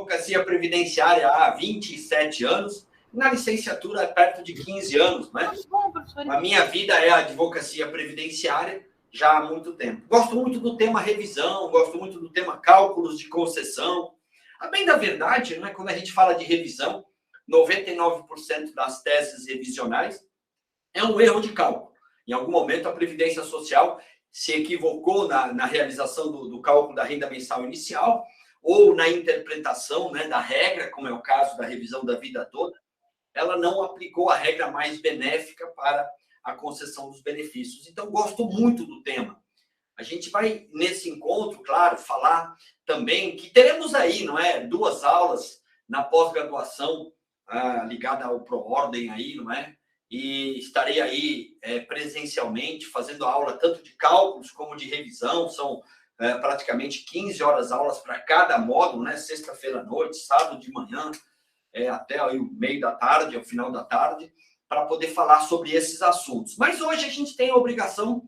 advocacia previdenciária há 27 anos, na licenciatura é perto de 15 anos, né? A minha vida é a advocacia previdenciária já há muito tempo. Gosto muito do tema revisão, gosto muito do tema cálculos de concessão. A bem da verdade, né, quando a gente fala de revisão, 99% das teses revisionais é um erro de cálculo. Em algum momento, a Previdência Social se equivocou na realização do cálculo da renda mensal inicial ou na interpretação, né, da regra, como é o caso da revisão da vida toda. Ela não aplicou a regra mais benéfica para a concessão dos benefícios. Então, gosto muito do tema. A gente vai, nesse encontro, claro, falar também que teremos aí, não é, 2 aulas na pós-graduação ligada ao ProOrdem aí, não é? E estarei aí presencialmente fazendo aula tanto de cálculos como de revisão. São praticamente 15 horas aulas para cada módulo, né? Sexta-feira à noite, sábado de manhã, até aí o meio da tarde, ao final da tarde, para poder falar sobre esses assuntos. Mas hoje a gente tem a obrigação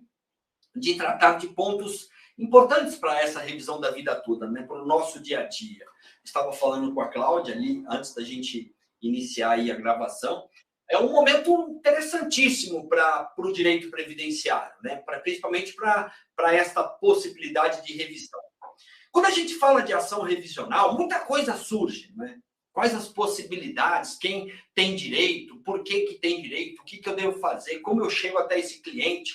de tratar de pontos importantes para essa revisão da vida toda, né? Para o nosso dia a dia. Estava falando com a Cláudia ali, antes da gente iniciar aí a gravação. É um momento interessantíssimo para o direito previdenciário, né? Principalmente para esta possibilidade de revisão. Quando a gente fala de ação revisional, muita coisa surge, né? Quais as possibilidades, quem tem direito, por que tem direito, o que eu devo fazer, como eu chego até esse cliente.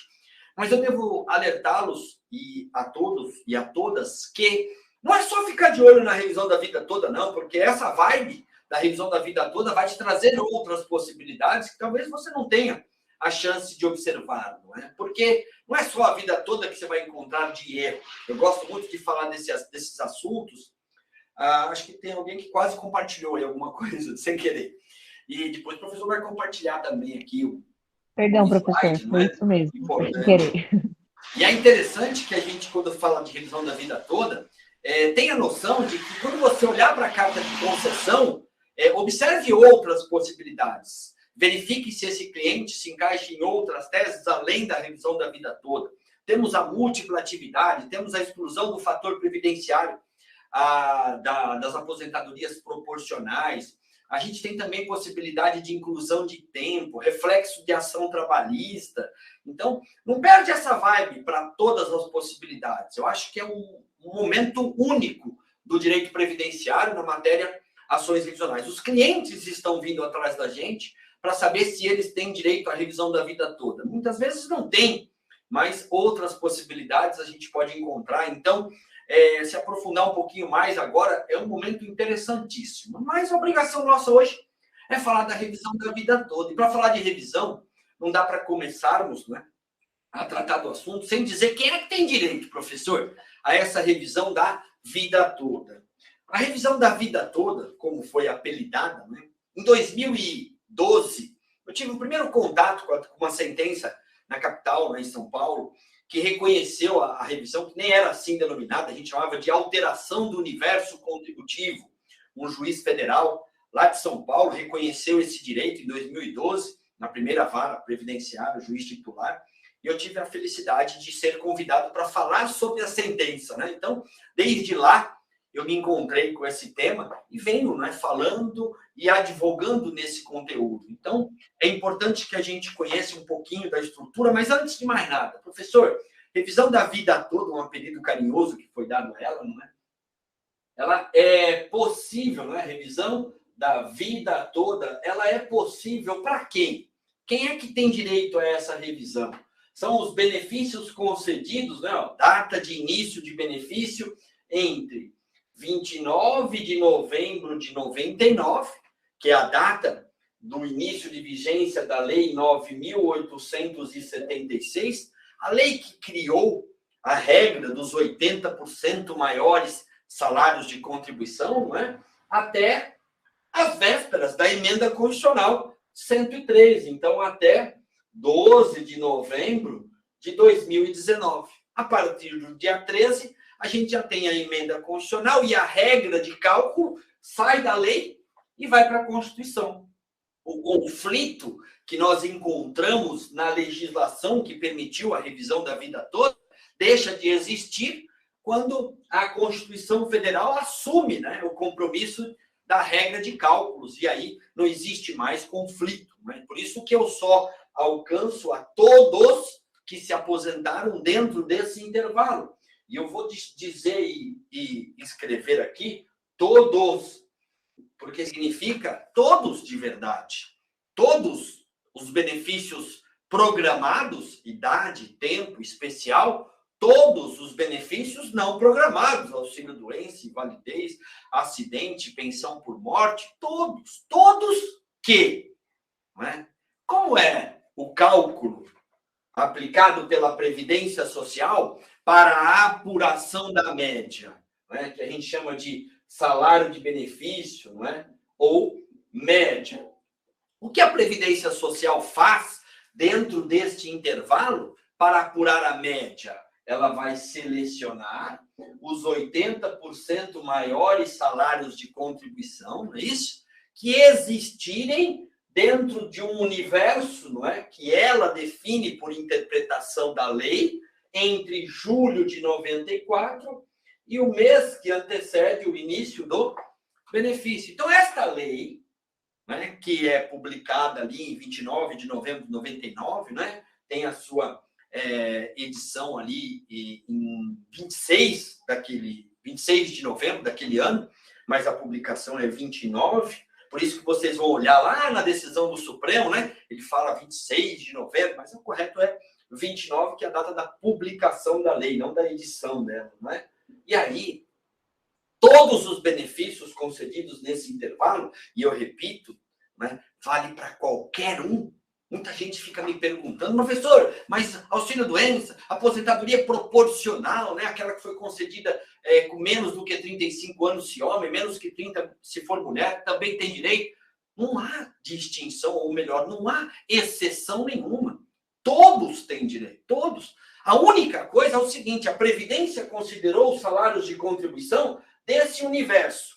Mas eu devo alertá-los e a todos e a todas que não é só ficar de olho na revisão da vida toda, não, porque essa vibe da revisão da vida toda vai te trazer outras possibilidades que talvez você não tenha a chance de observar, não é? Porque não é só a vida toda que você vai encontrar de erro. Eu gosto muito de falar desses assuntos. Acho que tem alguém que quase compartilhou aí alguma coisa, sem querer. E depois o professor vai compartilhar também aqui o Perdão, professor, foi isso mesmo, sem querer. E é interessante que a gente, quando fala de revisão da vida toda, tenha noção de que quando você olhar para a carta de concessão, observe outras possibilidades. Verifique se esse cliente se encaixa em outras teses, além da revisão da vida toda. Temos a múltipla atividade, temos a exclusão do fator previdenciário, das aposentadorias proporcionais. A gente tem também possibilidade de inclusão de tempo, reflexo de ação trabalhista. Então, não perde essa vibe para todas as possibilidades. Eu acho que é um momento único do direito previdenciário na matéria ações revisionais. Os clientes estão vindo atrás da gente para saber se eles têm direito à revisão da vida toda. Muitas vezes não tem, mas outras possibilidades a gente pode encontrar. Então, se aprofundar um pouquinho mais agora, é um momento interessantíssimo. Mas a obrigação nossa hoje é falar da revisão da vida toda. E para falar de revisão, não dá para começarmos, né, a tratar do assunto sem dizer quem é que tem direito, professor, a essa revisão da vida toda. A revisão da vida toda, como foi apelidada, né, em 2012, eu tive o primeiro contato com uma sentença na capital, né, em São Paulo, que reconheceu a revisão, que nem era assim denominada, a gente chamava de alteração do universo contributivo. Um juiz federal lá de São Paulo reconheceu esse direito em 2012, na primeira vara previdenciária, o juiz titular, e eu tive a felicidade de ser convidado para falar sobre a sentença, né? Então, desde lá, eu me encontrei com esse tema e venho, né, falando e advogando nesse conteúdo. Então, é importante que a gente conheça um pouquinho da estrutura, mas antes de mais nada, professor, revisão da vida toda, um apelido carinhoso que foi dado a ela, não é? Ela é possível, não é? Revisão da vida toda, ela é possível para quem? Quem é que tem direito a essa revisão? São os benefícios concedidos, né? Data de início de benefício entre 29 de novembro de 99, que é a data do início de vigência da Lei 9.876, a lei que criou a regra dos 80% maiores salários de contribuição, não é? Até as vésperas da emenda constitucional 103, então até 12 de novembro de 2019. A partir do dia 13, a gente já tem a emenda constitucional e a regra de cálculo sai da lei e vai para a Constituição. O conflito que nós encontramos na legislação que permitiu a revisão da vida toda deixa de existir quando a Constituição Federal assume, né, o compromisso da regra de cálculos, e aí não existe mais conflito. Né? Por isso que eu só alcanço a todos que se aposentaram dentro desse intervalo. E eu vou dizer e escrever aqui todos, porque significa todos de verdade. Todos os benefícios programados, idade, tempo, especial, todos os benefícios não programados, auxílio-doença, invalidez, acidente, pensão por morte, todos que, né? Como é o cálculo aplicado pela Previdência Social para a apuração da média, né? Que a gente chama de salário de benefício, né? Ou média. O que a Previdência Social faz dentro deste intervalo para apurar a média? Ela vai selecionar os 80% maiores salários de contribuição, não é isso? Que existirem dentro de um universo, não é? Que ela define por interpretação da lei, entre julho de 94 e o mês que antecede o início do benefício. Então, esta lei, né, que é publicada ali em 29 de novembro de 99, né, tem a sua edição ali em 26 de novembro daquele ano, mas a publicação é 29, por isso que vocês vão olhar lá na decisão do Supremo, né, ele fala 26 de novembro, mas o correto é 29, que é a data da publicação da lei, não da edição dela, né? E aí, todos os benefícios concedidos nesse intervalo, e eu repito, né, vale para qualquer um. Muita gente fica me perguntando, professor, mas auxílio-doença, aposentadoria proporcional, né, aquela que foi concedida com menos do que 35 anos se homem, menos que 30 se for mulher, também tem direito? Não há distinção, ou melhor, não há exceção nenhuma. Todos têm direito, todos. A única coisa é o seguinte, a Previdência considerou os salários de contribuição desse universo.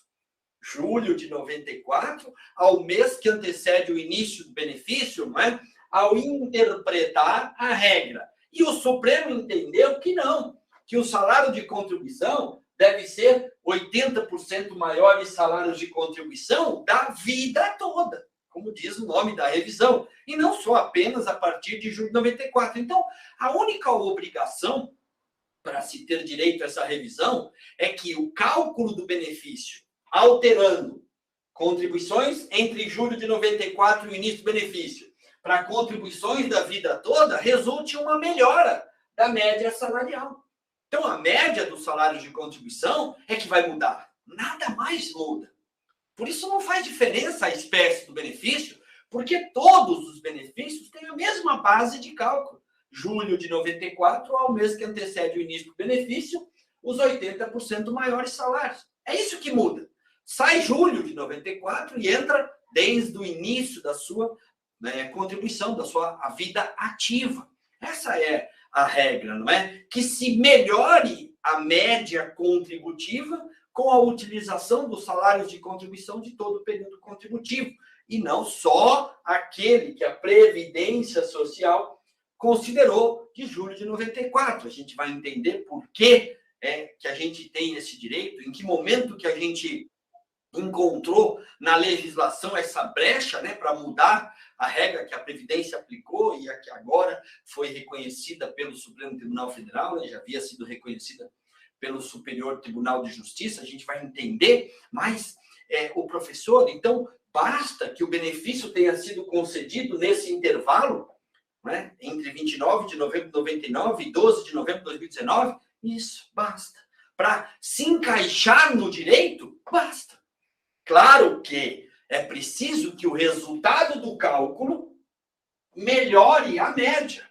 Julho de 94, ao mês que antecede o início do benefício, né, ao interpretar a regra. E o Supremo entendeu que não, que o salário de contribuição deve ser 80% maiores salários de contribuição da vida toda, como diz o nome da revisão, e não só apenas a partir de julho de 94. Então, a única obrigação para se ter direito a essa revisão é que o cálculo do benefício, alterando contribuições entre julho de 94 e o início do benefício, para contribuições da vida toda, resulte uma melhora da média salarial. Então, a média dos salários de contribuição é que vai mudar. Nada mais muda. Por isso, não faz diferença a espécie do benefício, porque todos os benefícios têm a mesma base de cálculo. Julho de 94, ao mês que antecede o início do benefício, os 80% maiores salários. É isso que muda. Sai julho de 94 e entra desde o início da sua contribuição, da sua vida ativa. Essa é a regra, não é? Que se melhore a média contributiva com a utilização dos salários de contribuição de todo o período contributivo, e não só aquele que a Previdência Social considerou de julho de 94. A gente vai entender por que a gente tem esse direito, em que momento que a gente encontrou na legislação essa brecha, né, para mudar a regra que a Previdência aplicou e a que agora foi reconhecida pelo Supremo Tribunal Federal, né, já havia sido reconhecida pelo Superior Tribunal de Justiça. A gente vai entender, mas o professor, então, basta que o benefício tenha sido concedido nesse intervalo, né, entre 29 de novembro de 99 e 12 de novembro de 2019, isso basta. Para se encaixar no direito, basta. Claro que é preciso que o resultado do cálculo melhore a média.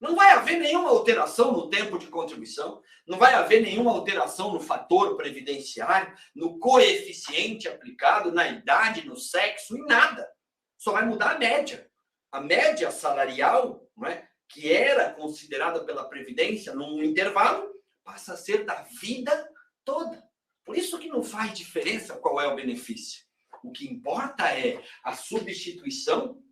Não vai haver nenhuma alteração no tempo de contribuição, não vai haver nenhuma alteração no fator previdenciário, no coeficiente aplicado, na idade, no sexo, em nada. Só vai mudar a média. A média salarial, não é, que era considerada pela Previdência num intervalo, passa a ser da vida toda. Por isso que não faz diferença qual é o benefício. O que importa é a substituição,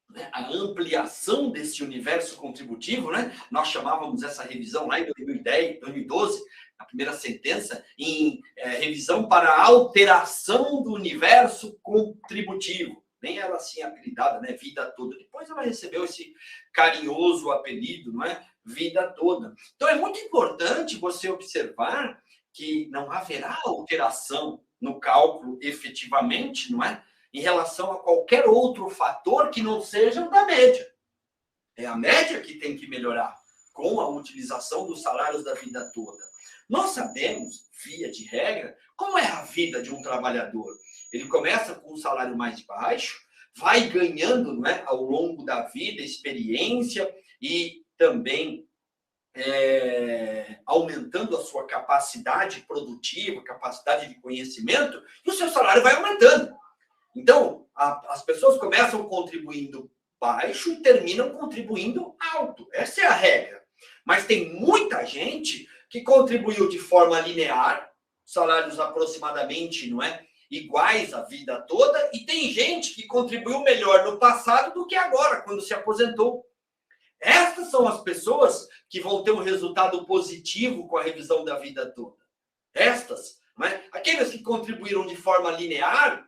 né, a ampliação desse universo contributivo, né? Nós chamávamos essa revisão lá em 2018 2010, 2012, a primeira sentença, em revisão para a alteração do universo contributivo. Nem ela assim apelidada, né? Vida toda. Depois ela recebeu esse carinhoso apelido, não é? Vida toda. Então é muito importante você observar que não haverá alteração no cálculo efetivamente, não é? Em relação a qualquer outro fator que não seja o da média. É a média que tem que melhorar com a utilização dos salários da vida toda. Nós sabemos, via de regra, como é a vida de um trabalhador. Ele começa com um salário mais baixo, vai ganhando, não é, ao longo da vida, experiência e também aumentando a sua capacidade produtiva, capacidade de conhecimento, e o seu salário vai aumentando. Então, as pessoas começam contribuindo baixo e terminam contribuindo alto. Essa é a regra. Mas tem muita gente que contribuiu de forma linear, salários aproximadamente, não é, iguais a vida toda, e tem gente que contribuiu melhor no passado do que agora, quando se aposentou. Essas são as pessoas que vão ter um resultado positivo com a revisão da vida toda. Estas, não é? Aqueles que contribuíram de forma linear,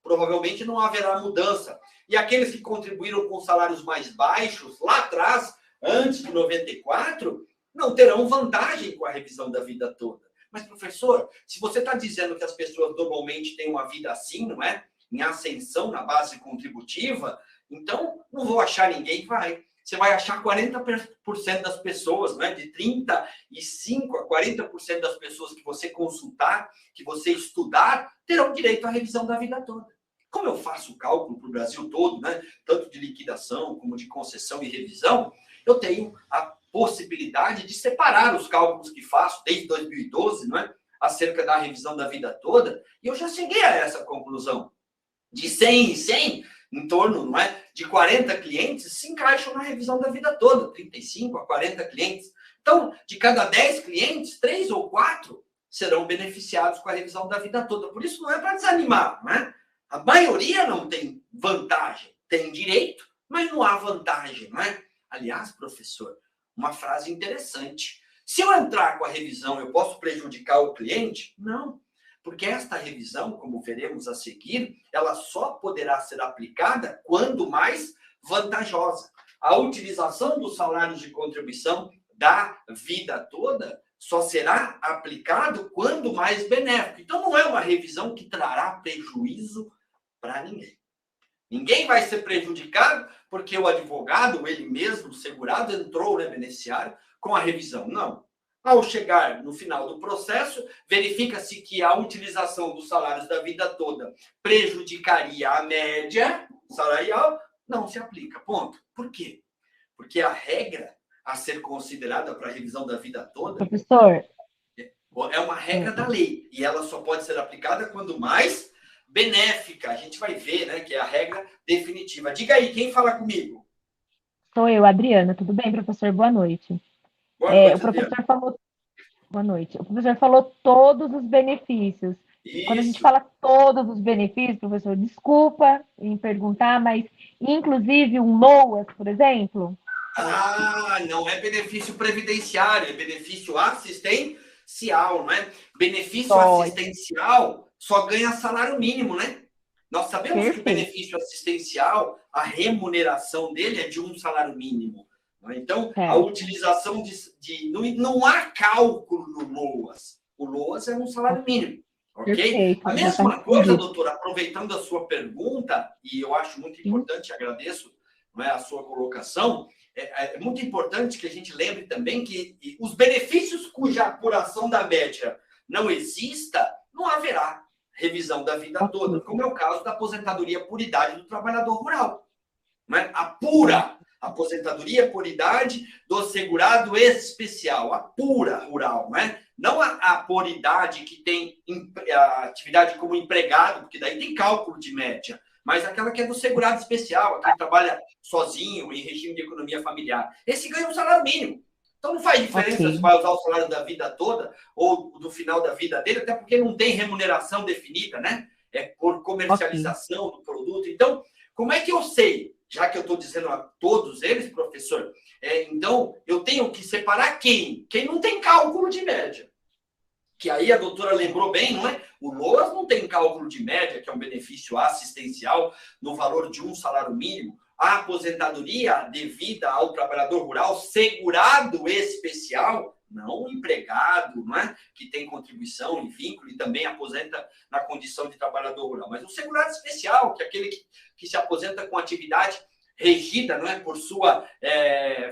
provavelmente não haverá mudança. E aqueles que contribuíram com salários mais baixos, lá atrás, antes de 94, não terão vantagem com a revisão da vida toda. Mas, professor, se você está dizendo que as pessoas normalmente têm uma vida assim, não é? Em ascensão na base contributiva, então não vou achar ninguém que vai. Você vai achar 40% das pessoas, não é? De 35% a 40% das pessoas que você consultar, que você estudar, terão direito à revisão da vida toda. Como eu faço o cálculo para o Brasil todo, né? Tanto de liquidação como de concessão e revisão, eu tenho a possibilidade de separar os cálculos que faço desde 2012, não é? Acerca da revisão da vida toda, e eu já cheguei a essa conclusão. De 100 em 100, em torno, não é, de 40 clientes se encaixam na revisão da vida toda, 35 a 40 clientes. Então, de cada 10 clientes, 3 ou 4 serão beneficiados com a revisão da vida toda. Por isso, não é para desanimar, não é? A maioria não tem vantagem, tem direito, mas não há vantagem, não é? Aliás, professor, uma frase interessante. Se eu entrar com a revisão, eu posso prejudicar o cliente? Não. Porque esta revisão, como veremos a seguir, ela só poderá ser aplicada quando mais vantajosa. A utilização dos salários de contribuição da vida toda só será aplicado quando mais benéfico. Então, não é uma revisão que trará prejuízo para ninguém. Ninguém vai ser prejudicado porque o advogado, ele mesmo, o segurado, entrou no beneficiário com a revisão. Não. Ao chegar no final do processo, verifica-se que a utilização dos salários da vida toda prejudicaria a média salarial, não se aplica. Ponto. Por quê? Porque a regra a ser considerada para a revisão da vida toda, professor, é uma regra da lei. E ela só pode ser aplicada quando mais benéfica. A gente vai ver, né, que é a regra definitiva. Diga aí, quem fala comigo? sou eu, Adriana. Tudo bem, professor? Boa noite. Boa noite, O professor falou... Boa noite. O professor falou todos os benefícios. Isso. Quando a gente fala todos os benefícios, professor, desculpa em perguntar, mas inclusive um LOAS, por exemplo? Ah, não é benefício previdenciário, é benefício assistencial, não é? Benefício assistencial só ganha salário mínimo, né? Nós sabemos que o benefício assistencial, a remuneração dele é de um salário mínimo. Então, a utilização não há cálculo no LOAS. O LOAS é um salário mínimo, ok? Perfeito. A mesma coisa, doutora, aproveitando a sua pergunta, e eu acho muito importante, agradeço, não é, a sua colocação, é muito importante que a gente lembre também que os benefícios cuja apuração da média não exista, não haverá revisão da vida toda, como é o caso da aposentadoria por idade do trabalhador rural. Não é? A pura aposentadoria por idade do segurado especial, a pura rural, não é? Não a por idade que tem a atividade como empregado, porque daí tem cálculo de média, mas aquela que é do segurado especial, aquele que trabalha sozinho, em regime de economia familiar. Esse ganha um salário mínimo. Então não faz diferença se vai usar o salário da vida toda ou do final da vida dele, até porque não tem remuneração definida, né? É por comercialização do produto. Então, como é que eu sei? Já que eu estou dizendo a todos eles, professor, Então, eu tenho que separar quem? Quem não tem cálculo de média. Que aí a doutora lembrou bem, não é? O LOAS não tem cálculo de média, que é um benefício assistencial no valor de um salário mínimo. A aposentadoria devida ao trabalhador rural segurado especial, não empregado, não é? Que tem contribuição e vínculo e também aposenta na condição de trabalhador rural. Mas o segurado especial, que é aquele que se aposenta com atividade regida, não é? Por sua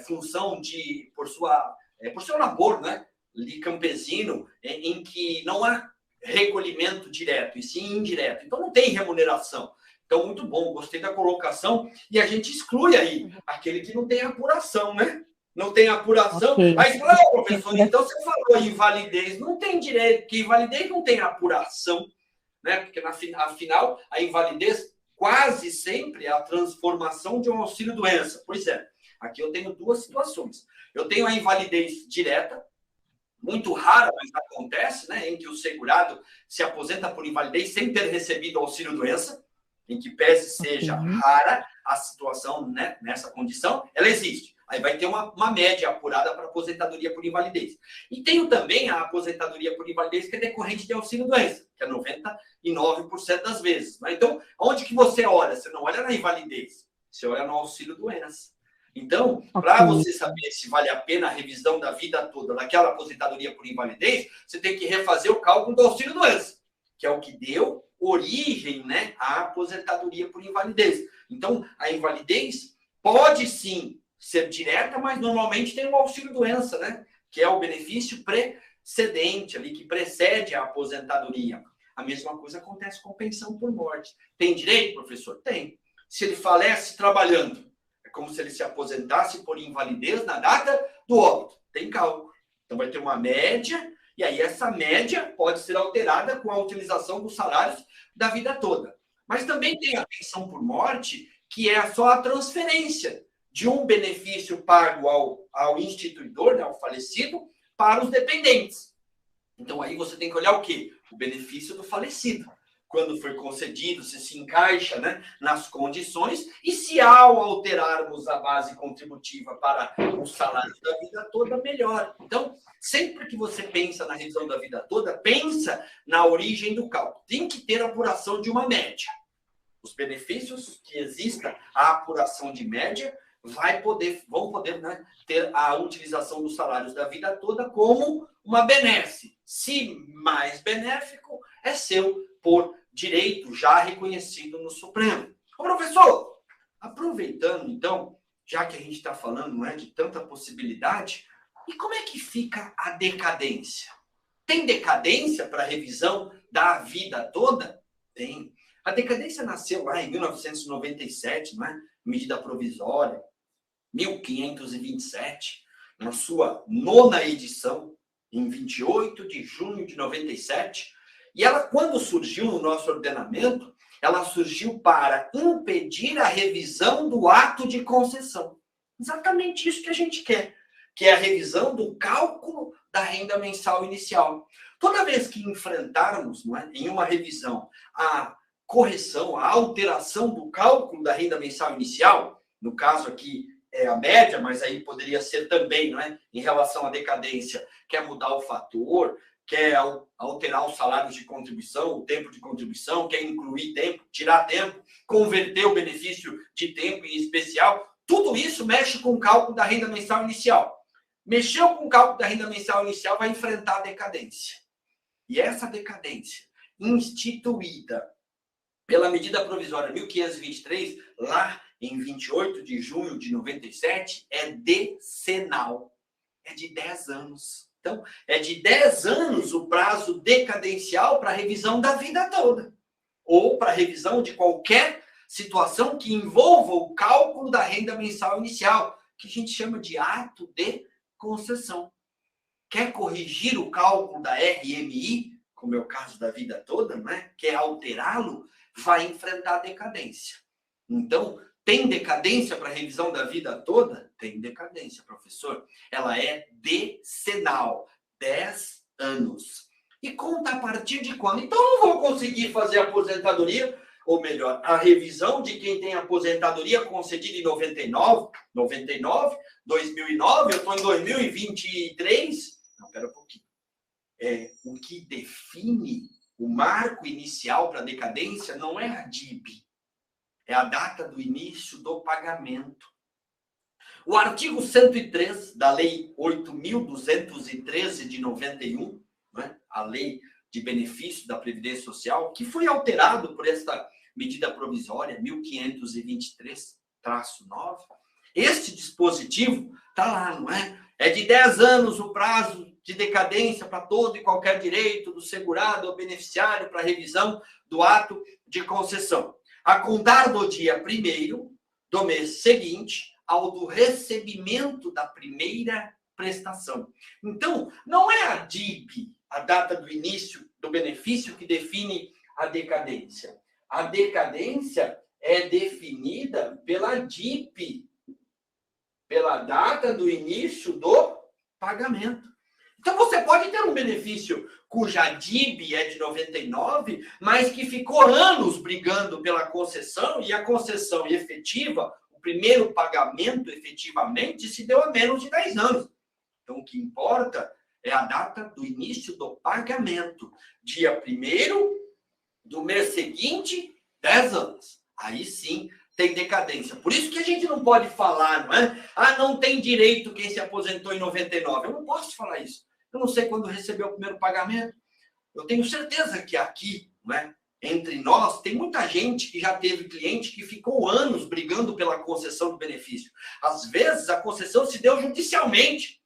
função de... por seu labor, não é? De campesino, em que não há recolhimento direto, e sim indireto. Então, não tem remuneração. Então, muito bom, gostei da colocação. E a gente exclui aí aquele que não tem apuração, né? Não tem apuração. Okay. Aí você fala, professor, então você falou invalidez. Não tem direito, que invalidez não tem apuração, né? Porque, afinal, a invalidez quase sempre é a transformação de um auxílio-doença. Pois é, aqui eu tenho duas situações. Eu tenho a invalidez direta, muito rara, mas acontece, né, em que o segurado se aposenta por invalidez sem ter recebido auxílio-doença, em que pese seja rara a situação, né, nessa condição, ela existe. Aí vai ter uma média apurada para aposentadoria por invalidez. E tenho também a aposentadoria por invalidez que é decorrente de auxílio-doença, que é 99% das vezes. Né? Então, onde que você olha? Você não olha na invalidez, você olha no auxílio-doença. Então, para você saber se vale a pena a revisão da vida toda daquela aposentadoria por invalidez, você tem que refazer o cálculo do auxílio-doença, que é o que deu origem, né, à aposentadoria por invalidez. Então, a invalidez pode sim ser direta, mas normalmente tem um auxílio-doença, né, que é o benefício precedente ali, que precede a aposentadoria. A mesma coisa acontece com pensão por morte. Tem direito, professor? Tem. Se ele falece trabalhando, é como se ele se aposentasse por invalidez na data do óbito. Tem cálculo. Então, vai ter uma média, e aí essa média pode ser alterada com a utilização dos salários da vida toda. Mas também tem a pensão por morte, que é só a transferência de um benefício pago ao instituidor, né, ao falecido, para os dependentes. Então, aí você tem que olhar o quê? O benefício do falecido. Quando foi concedido, se encaixa, né, nas condições, e se ao alterarmos a base contributiva para os salários da vida toda, melhora. Então, sempre que você pensa na revisão da vida toda, pensa na origem do cálculo. Tem que ter apuração de uma média. Os benefícios que exista, a apuração de média, vão poder, né, ter a utilização dos salários da vida toda como uma benesse. Se mais benéfico, é seu por direito já reconhecido no Supremo. Ô, professor, aproveitando, então, já que a gente está falando, não é, de tanta possibilidade, e como é que fica a decadência? Tem decadência para revisão da vida toda? Tem. A decadência nasceu lá em 1997, não é? Medida provisória, 1527, na sua 9ª edição, em 28 de junho de 97. E ela, quando surgiu no nosso ordenamento, ela surgiu para impedir a revisão do ato de concessão. Exatamente isso que a gente quer, que é a revisão do cálculo da renda mensal inicial. Toda vez que enfrentarmos, não é, em uma revisão a correção, a alteração do cálculo da renda mensal inicial, no caso aqui é a média, mas aí poderia ser também, não é, em relação à decadência, quer mudar o fator, quer alterar os salários de contribuição, o tempo de contribuição, quer incluir tempo, tirar tempo, converter o benefício de tempo em especial, tudo isso mexe com o cálculo da renda mensal inicial. Mexeu com o cálculo da renda mensal inicial, vai enfrentar a decadência. E essa decadência, instituída pela medida provisória 1523, lá em 28 de junho de 97, é decenal. É de 10 anos. Então, é de 10 anos o prazo decadencial para a revisão da vida toda. Ou para a revisão de qualquer situação que envolva o cálculo da renda mensal inicial, que a gente chama de ato de concessão. Quer corrigir o cálculo da RMI, como é o caso da vida toda, não é? Quer alterá-lo, vai enfrentar a decadência. Então, tem decadência para a revisão da vida toda? Tem decadência, professor. Ela é decenal, 10 anos. E conta a partir de quando? Então, eu não vou conseguir fazer aposentadoria ou melhor, a revisão de quem tem aposentadoria concedida em 99, 2009, eu estou em 2023. Não, espera um pouquinho. O que define o marco inicial para a decadência não é a DIB, é a data do início do pagamento. O artigo 103 da Lei 8.213 de 91, né, a Lei de Benefício da Previdência Social, que foi alterado por esta medida provisória 1523-9. Este dispositivo está lá, não é? É de 10 anos o prazo de decadência para todo e qualquer direito do segurado ou beneficiário para revisão do ato de concessão, a contar do dia 1º do mês seguinte ao do recebimento da primeira prestação. Então, não é a DIB, a data do início do benefício, que define a decadência. A decadência é definida pela DIP, pela data do início do pagamento. Então, você pode ter um benefício cuja DIB é de 99, mas que ficou anos brigando pela concessão, e a concessão efetiva, o primeiro pagamento efetivamente, se deu há menos de 10 anos. Então, o que importa é a data do início do pagamento. Dia 1º do mês seguinte, 10 anos. Aí sim tem decadência. Por isso que a gente não pode falar, não é? Não tem direito quem se aposentou em 99. Eu não posso falar isso. Eu não sei quando recebeu o primeiro pagamento. Eu tenho certeza que aqui, não é? Entre nós, tem muita gente que já teve cliente que ficou anos brigando pela concessão do benefício. Às vezes, a concessão se deu judicialmente.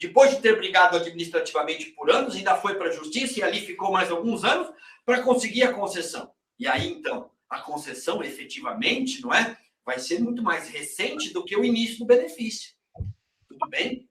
Depois de ter brigado administrativamente por anos, ainda foi para a justiça e ali ficou mais alguns anos para conseguir a concessão. E aí, então, a concessão efetivamente, não é? Vai ser muito mais recente do que o início do benefício. Tudo bem?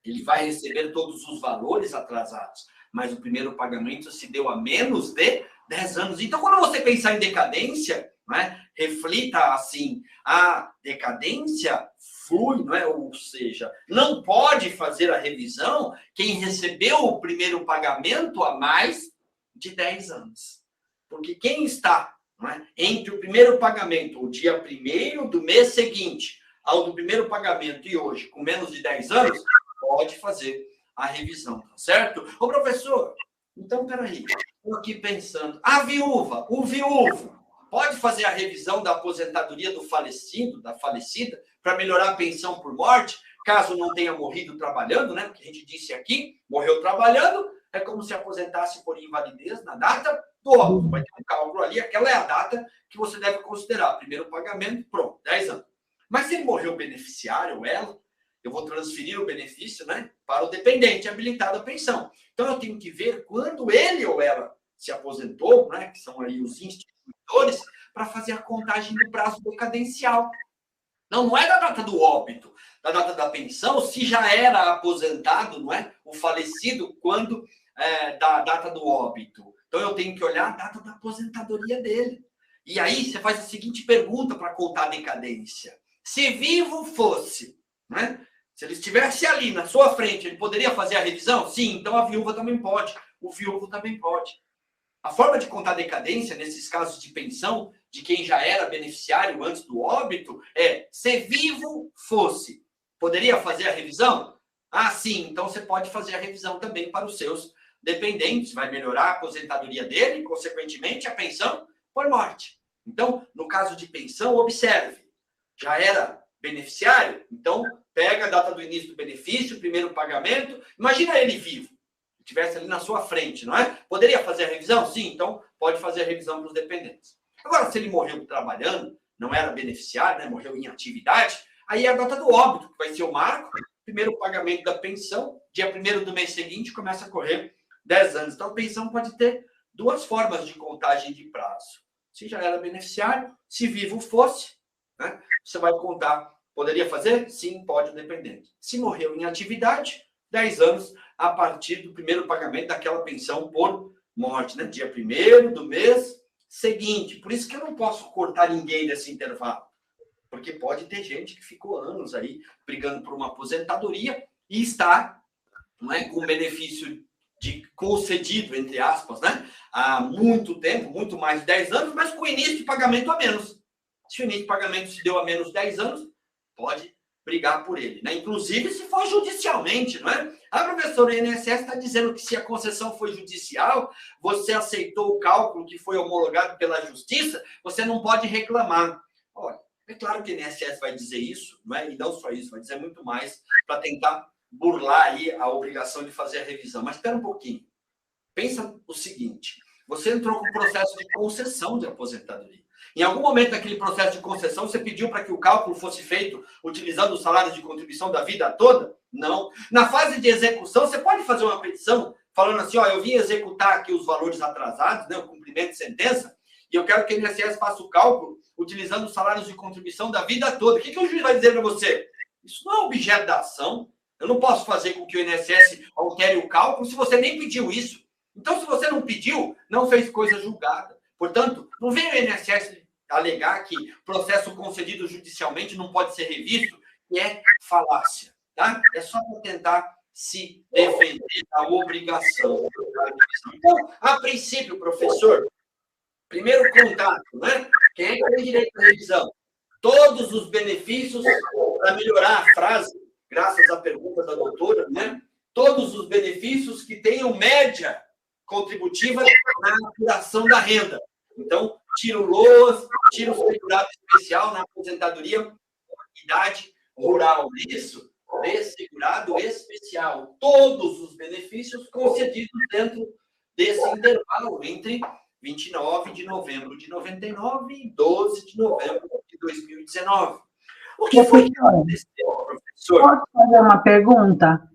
Ele vai receber todos os valores atrasados, mas o primeiro pagamento se deu há menos de 10 anos. Então, quando você pensar em decadência, não é? Reflita assim, a decadência flui, não é? Ou seja, não pode fazer a revisão quem recebeu o primeiro pagamento há mais de 10 anos. Porque quem está, não é, entre o primeiro pagamento, o dia 1º do mês seguinte, ao do primeiro pagamento e hoje, com menos de 10 anos, pode fazer a revisão, tá certo? Ô, professor, então, peraí, estou aqui pensando, a viúva, o viúvo, pode fazer a revisão da aposentadoria do falecido, da falecida, para melhorar a pensão por morte, caso não tenha morrido trabalhando, né? Porque a gente disse aqui, morreu trabalhando, é como se aposentasse por invalidez na data do óbito. Vai ter um cálculo ali, aquela é a data que você deve considerar. Primeiro pagamento, pronto, 10 anos. Mas se ele morreu beneficiário, ou ela, eu vou transferir o benefício, né, para o dependente habilitado à pensão. Então, eu tenho que ver quando ele ou ela se aposentou, né, que são aí os instituidores, para fazer a contagem do prazo decadencial. Não é da data do óbito, da data da pensão, se já era aposentado, não é, o falecido, quando da data do óbito. Então, eu tenho que olhar a data da aposentadoria dele. E aí, você faz a seguinte pergunta para contar a decadência. Se vivo fosse, né? Se ele estivesse ali na sua frente, ele poderia fazer a revisão? Sim, então a viúva também pode, o viúvo também pode. A forma de contar decadência, nesses casos de pensão, de quem já era beneficiário antes do óbito, é, se vivo fosse, poderia fazer a revisão? Sim, então você pode fazer a revisão também para os seus dependentes, vai melhorar a aposentadoria dele, consequentemente a pensão por morte. Então, no caso de pensão, observe, já era beneficiário, então pega a data do início do benefício, primeiro pagamento, imagina ele vivo, estivesse ali na sua frente, não é? Poderia fazer a revisão? Sim, então pode fazer a revisão para os dependentes. Agora, se ele morreu trabalhando, não era beneficiário, né? Morreu em atividade, aí é a data do óbito, que vai ser o marco, primeiro pagamento da pensão, dia 1º do mês seguinte, começa a correr 10 anos. Então, a pensão pode ter duas formas de contagem de prazo. Se já era beneficiário, se vivo fosse, né? Você vai contar, poderia fazer? Sim, pode o dependente. Se morreu em atividade, 10 anos a partir do primeiro pagamento daquela pensão por morte, né? Dia 1º do mês seguinte. Por isso que eu não posso cortar ninguém nesse intervalo. Porque pode ter gente que ficou anos aí brigando por uma aposentadoria e está, não é, com benefício de concedido, entre aspas, né? há muito tempo, muito mais de 10 anos, mas com início de pagamento a menos. Se o início de pagamento se deu a menos 10 anos, pode brigar por ele, né? Inclusive se for judicialmente, não é? A professora, o INSS está dizendo que se a concessão foi judicial, você aceitou o cálculo que foi homologado pela justiça, você não pode reclamar. Olha, é claro que o INSS vai dizer isso, não é? E não só isso, vai dizer muito mais para tentar burlar aí a obrigação de fazer a revisão. Mas espera um pouquinho. Pensa o seguinte, você entrou com um processo de concessão de aposentadoria. Em algum momento daquele processo de concessão, você pediu para que o cálculo fosse feito utilizando os salários de contribuição da vida toda? Não. Na fase de execução, você pode fazer uma petição falando assim, ó, eu vim executar aqui os valores atrasados, né, o cumprimento de sentença, e eu quero que o INSS faça o cálculo utilizando os salários de contribuição da vida toda. O que o juiz vai dizer para você? Isso não é objeto da ação. Eu não posso fazer com que o INSS altere o cálculo se você nem pediu isso. Então, se você não pediu, não fez coisa julgada. Portanto, não vem o INSS alegar que processo concedido judicialmente não pode ser revisto, e é falácia, tá? É só para tentar se defender da obrigação. Então, a princípio, professor, primeiro contato, né? Quem é que tem direito à revisão? Todos os benefícios, para melhorar a frase, graças à pergunta da doutora, né? Todos os benefícios que tenham média contributiva na apuração da renda. Então, tira o LOAS, tira o segurado especial na aposentadoria, idade rural. Isso, segurado especial. Todos os benefícios concedidos dentro desse intervalo, entre 29 de novembro de 99 e 12 de novembro de 2019. O que foi que aconteceu, professor? Posso fazer uma pergunta?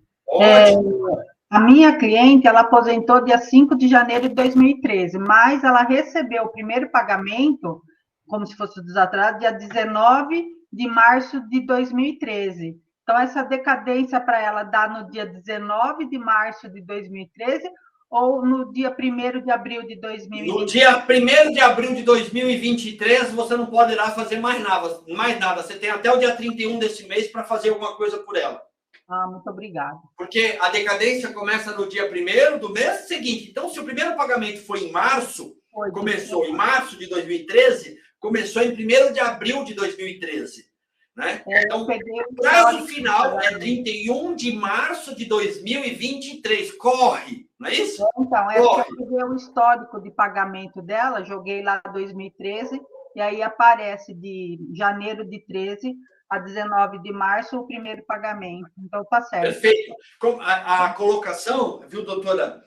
A minha cliente, ela aposentou dia 5 de janeiro de 2013, mas ela recebeu o primeiro pagamento, como se fosse desatrasado, dia 19 de março de 2013. Então, essa decadência para ela dá no dia 19 de março de 2013 ou no dia 1º de abril de 2023? No dia 1º de abril de 2023, você não poderá fazer mais nada. Você tem até o dia 31 desse mês para fazer alguma coisa por ela. Ah, muito obrigada. Porque a decadência começa no dia 1º do mês seguinte. Então, se o primeiro pagamento foi em março, começou em março de 2013, começou em 1º de abril de 2013. Né? Então, o prazo final é 31 de março de 2023. Corre, não é isso? Então, eu peguei o histórico de pagamento dela, joguei lá 2013, e aí aparece de janeiro de 13 a 19 de março o primeiro pagamento. Então, tá certo. Perfeito. A colocação, viu, doutora?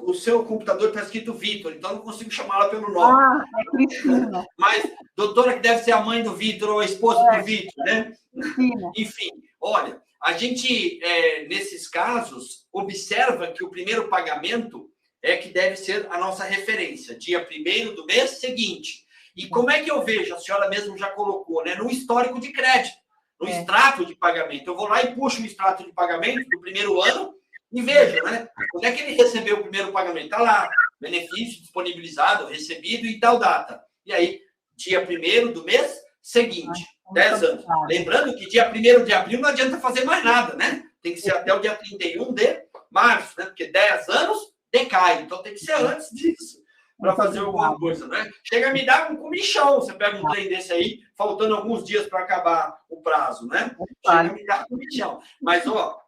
O seu computador está escrito Vitor, então eu não consigo chamá-la pelo nome. Ah, é Cristina. Mas, doutora, que deve ser a mãe do Vitor ou a esposa do Vitor, né? Cristina. Enfim, olha, a gente, nesses casos, observa que o primeiro pagamento é que deve ser a nossa referência, dia 1º do mês seguinte. E como é que eu vejo? A senhora mesmo já colocou, né? No histórico de crédito, no extrato de pagamento. Eu vou lá e puxo o extrato de pagamento do primeiro ano e vejo, né? Quando é que ele recebeu o primeiro pagamento? Está lá, benefício disponibilizado, recebido e tal data. E aí, dia 1º do mês seguinte, 10 anos. Lembrando que dia 1º de abril não adianta fazer mais nada, né? Tem que ser até o dia 31 de março, né? Porque 10 anos decai, então tem que ser antes disso para fazer alguma coisa, né? Chega a me dar um comichão, você pega um trem desse aí, faltando alguns dias para acabar o prazo, né? Chega a me dar comichão. Mas, ó,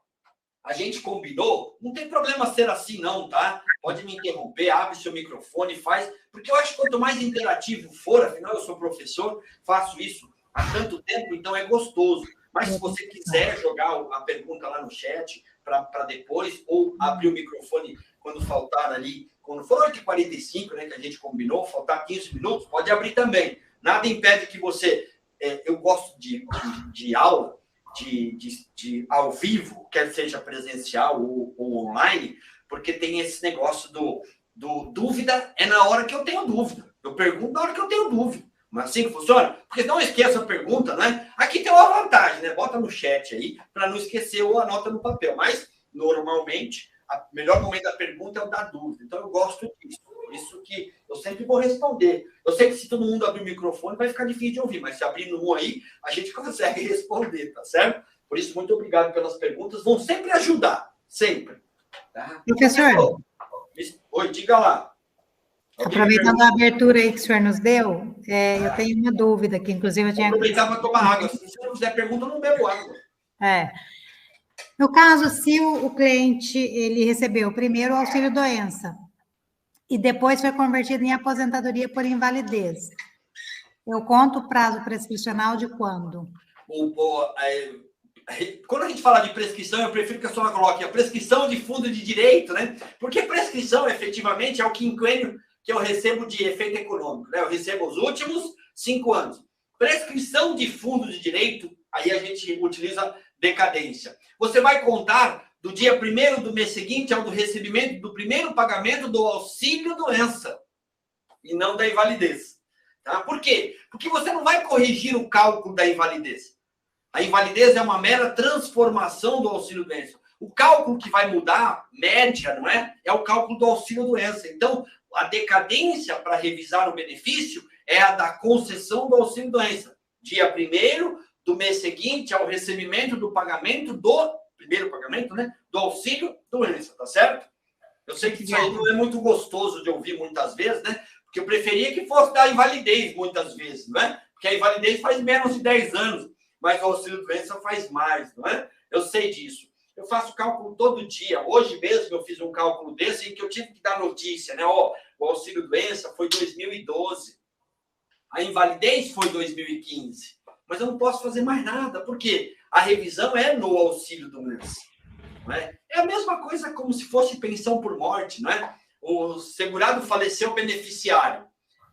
a gente combinou, não tem problema ser assim não, tá? Pode me interromper, abre seu microfone, faz, porque eu acho que quanto mais interativo for, afinal eu sou professor, faço isso há tanto tempo, então é gostoso. Mas se você quiser jogar a pergunta lá no chat para depois, ou abrir o microfone quando faltar ali, quando for 8h45, né, que a gente combinou, faltar 15 minutos, pode abrir também. Nada impede que você... eu gosto de aula, de ao vivo, quer seja presencial ou online, porque tem esse negócio do dúvida é na hora que eu tenho dúvida. Eu pergunto na hora que eu tenho dúvida. Mas assim que funciona? Porque não esqueça a pergunta, né? Aqui tem uma vantagem, né? Bota no chat aí, para não esquecer ou anota no papel. Mas, normalmente, o melhor momento da pergunta é o da dúvida. Então, eu gosto disso. Por isso que eu sempre vou responder. Eu sei que se todo mundo abrir o microfone, vai ficar difícil de ouvir. Mas se abrir no aí, a gente consegue responder, tá certo? Por isso, muito obrigado pelas perguntas. Vão sempre ajudar. Sempre. Tá? Professor. Oi, diga lá. Aproveitando a abertura aí que o senhor nos deu, eu tenho uma dúvida que, inclusive, eu tinha... Vou aproveitar para tomar água. Se você não fizer pergunta, eu não bebo água. No caso, se o cliente ele recebeu primeiro o auxílio-doença e depois foi convertido em aposentadoria por invalidez, eu conto o prazo prescricional de quando? Quando a gente fala de prescrição, eu prefiro que a senhora coloque a prescrição de fundo de direito, né? Porque prescrição, efetivamente, é o quinquênio que eu recebo de efeito econômico, né? Eu recebo os últimos 5 anos. Prescrição de fundo de direito, aí a gente utiliza decadência. Você vai contar do dia 1º do mês seguinte ao do recebimento do primeiro pagamento do auxílio-doença e não da invalidez. Tá? Por quê? Porque você não vai corrigir o cálculo da invalidez. A invalidez é uma mera transformação do auxílio-doença. O cálculo que vai mudar, média, não é? É o cálculo do auxílio-doença. Então, a decadência para revisar o benefício é a da concessão do auxílio-doença. Dia 1º do mês seguinte ao recebimento do pagamento do primeiro pagamento, né? Do auxílio-doença, tá certo? Eu sei que isso aí não é muito gostoso de ouvir muitas vezes, né? Porque eu preferia que fosse da invalidez muitas vezes, não é? Porque a invalidez faz menos de 10 anos, mas o auxílio-doença faz mais, não é? Eu sei disso. Eu faço cálculo todo dia. Hoje mesmo eu fiz um cálculo desse em que eu tive que dar notícia, né? Ó, o auxílio-doença foi 2012. A invalidez foi 2015. Mas eu não posso fazer mais nada, porque a revisão é no auxílio-doença. Não é? É a mesma coisa como se fosse pensão por morte, não é? O segurado faleceu beneficiário.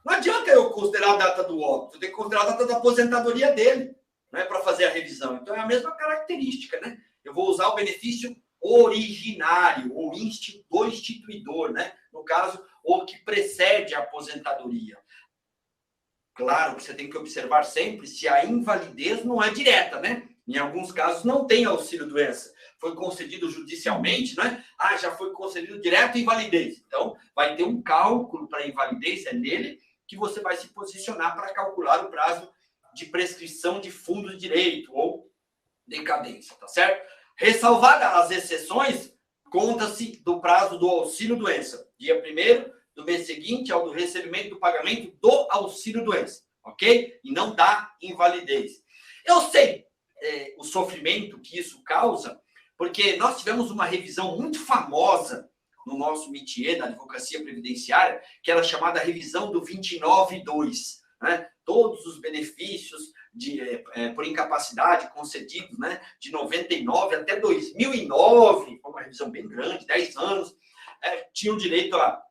Não adianta eu considerar a data do óbito, eu tenho que considerar a data da aposentadoria dele, não é, para fazer a revisão. Então é a mesma característica, né? Eu vou usar o benefício originário, ou do instituidor, né? No caso, o que precede a aposentadoria. Claro que você tem que observar sempre se a invalidez não é direta, né? Em alguns casos não tem auxílio-doença. Foi concedido judicialmente, né? Ah, já foi concedido direto invalidez. Então, vai ter um cálculo para invalidez, é nele que você vai se posicionar para calcular o prazo de prescrição de fundo de direito ou decadência, tá certo? Ressalvadas as exceções, conta-se do prazo do auxílio-doença. Dia 1º do mês seguinte ao do recebimento do pagamento do auxílio-doença, ok? E não da invalidez. Eu sei o sofrimento que isso causa, porque nós tivemos uma revisão muito famosa no nosso métier da advocacia previdenciária, que era chamada revisão do 29.2, né? Todos os benefícios por incapacidade concedidos, né? De 99 até 2009, foi uma revisão bem grande, 10 anos, tinham direito a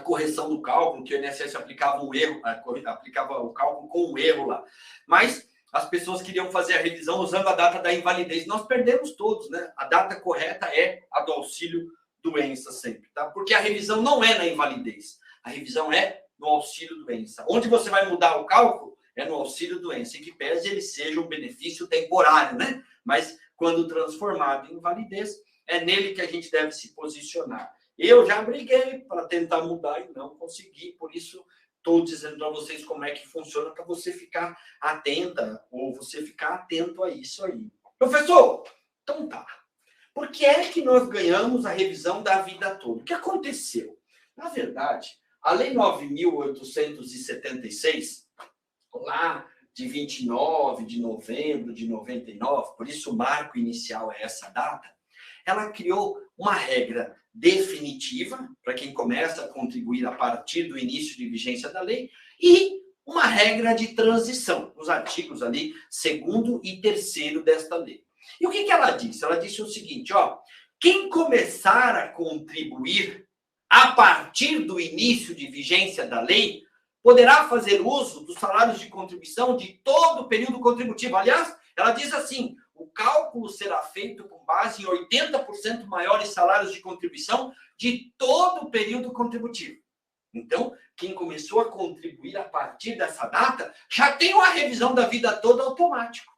correção do cálculo, que o INSS aplicava um erro, aplicava o cálculo com um erro lá. Mas as pessoas queriam fazer a revisão usando a data da invalidez. Nós perdemos todos, né? A data correta é a do auxílio-doença sempre, tá? Porque a revisão não é na invalidez. A revisão é no auxílio-doença. Onde você vai mudar o cálculo é no auxílio-doença, em que pese ele seja um benefício temporário, né? Mas quando transformado em invalidez, é nele que a gente deve se posicionar. Eu já briguei para tentar mudar e não consegui, por isso estou dizendo para vocês como é que funciona para você ficar atenta ou você ficar atento a isso aí. Professor, então tá. Por que é que nós ganhamos a revisão da vida toda? O que aconteceu? Na verdade, a Lei 9.876, lá de 29 de novembro de 99, por isso o marco inicial é essa data, ela criou uma regra definitiva para quem começa a contribuir a partir do início de vigência da lei e uma regra de transição, nos artigos ali 2º e 3º desta lei. E o que ela disse? Ela disse o seguinte, ó, quem começar a contribuir a partir do início de vigência da lei poderá fazer uso dos salários de contribuição de todo o período contributivo. Aliás, ela diz assim, o cálculo será feito com base em 80% maiores salários de contribuição de todo o período contributivo. Então, quem começou a contribuir a partir dessa data já tem uma revisão da vida toda automático.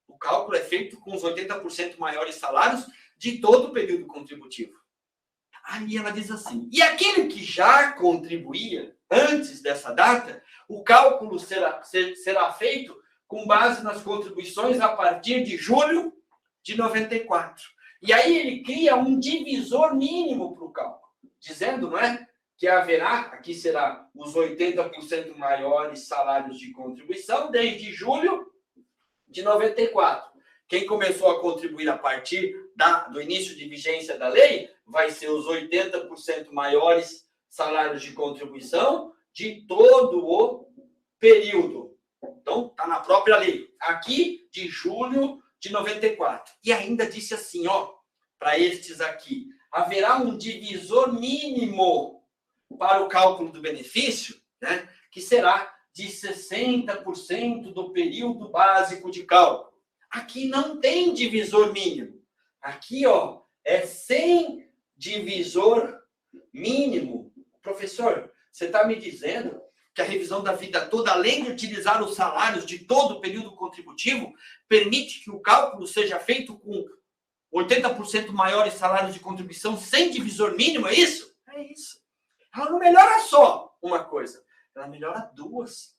O cálculo é feito com os 80% maiores salários de todo o período contributivo. Aí ela diz assim, e aquele que já contribuía antes dessa data, o cálculo será feito com base nas contribuições a partir de julho de 94. E aí ele cria um divisor mínimo para o cálculo, dizendo, não é, que haverá, aqui será os 80% maiores salários de contribuição desde julho de 94. Quem começou a contribuir a partir do início de vigência da lei vai ser os 80% maiores salários de contribuição de todo o período. Então, está na própria lei. Aqui, de julho de 94. E ainda disse assim, ó, para estes aqui, haverá um divisor mínimo para o cálculo do benefício, né, que será de 60% do período básico de cálculo. Aqui não tem divisor mínimo. Aqui, ó, é sem divisor mínimo. Professor, você está me dizendo que a revisão da vida toda, além de utilizar os salários de todo o período contributivo, permite que o cálculo seja feito com 80% maiores salários de contribuição sem divisor mínimo, é isso? É isso. Ela não melhora só uma coisa, ela melhora duas.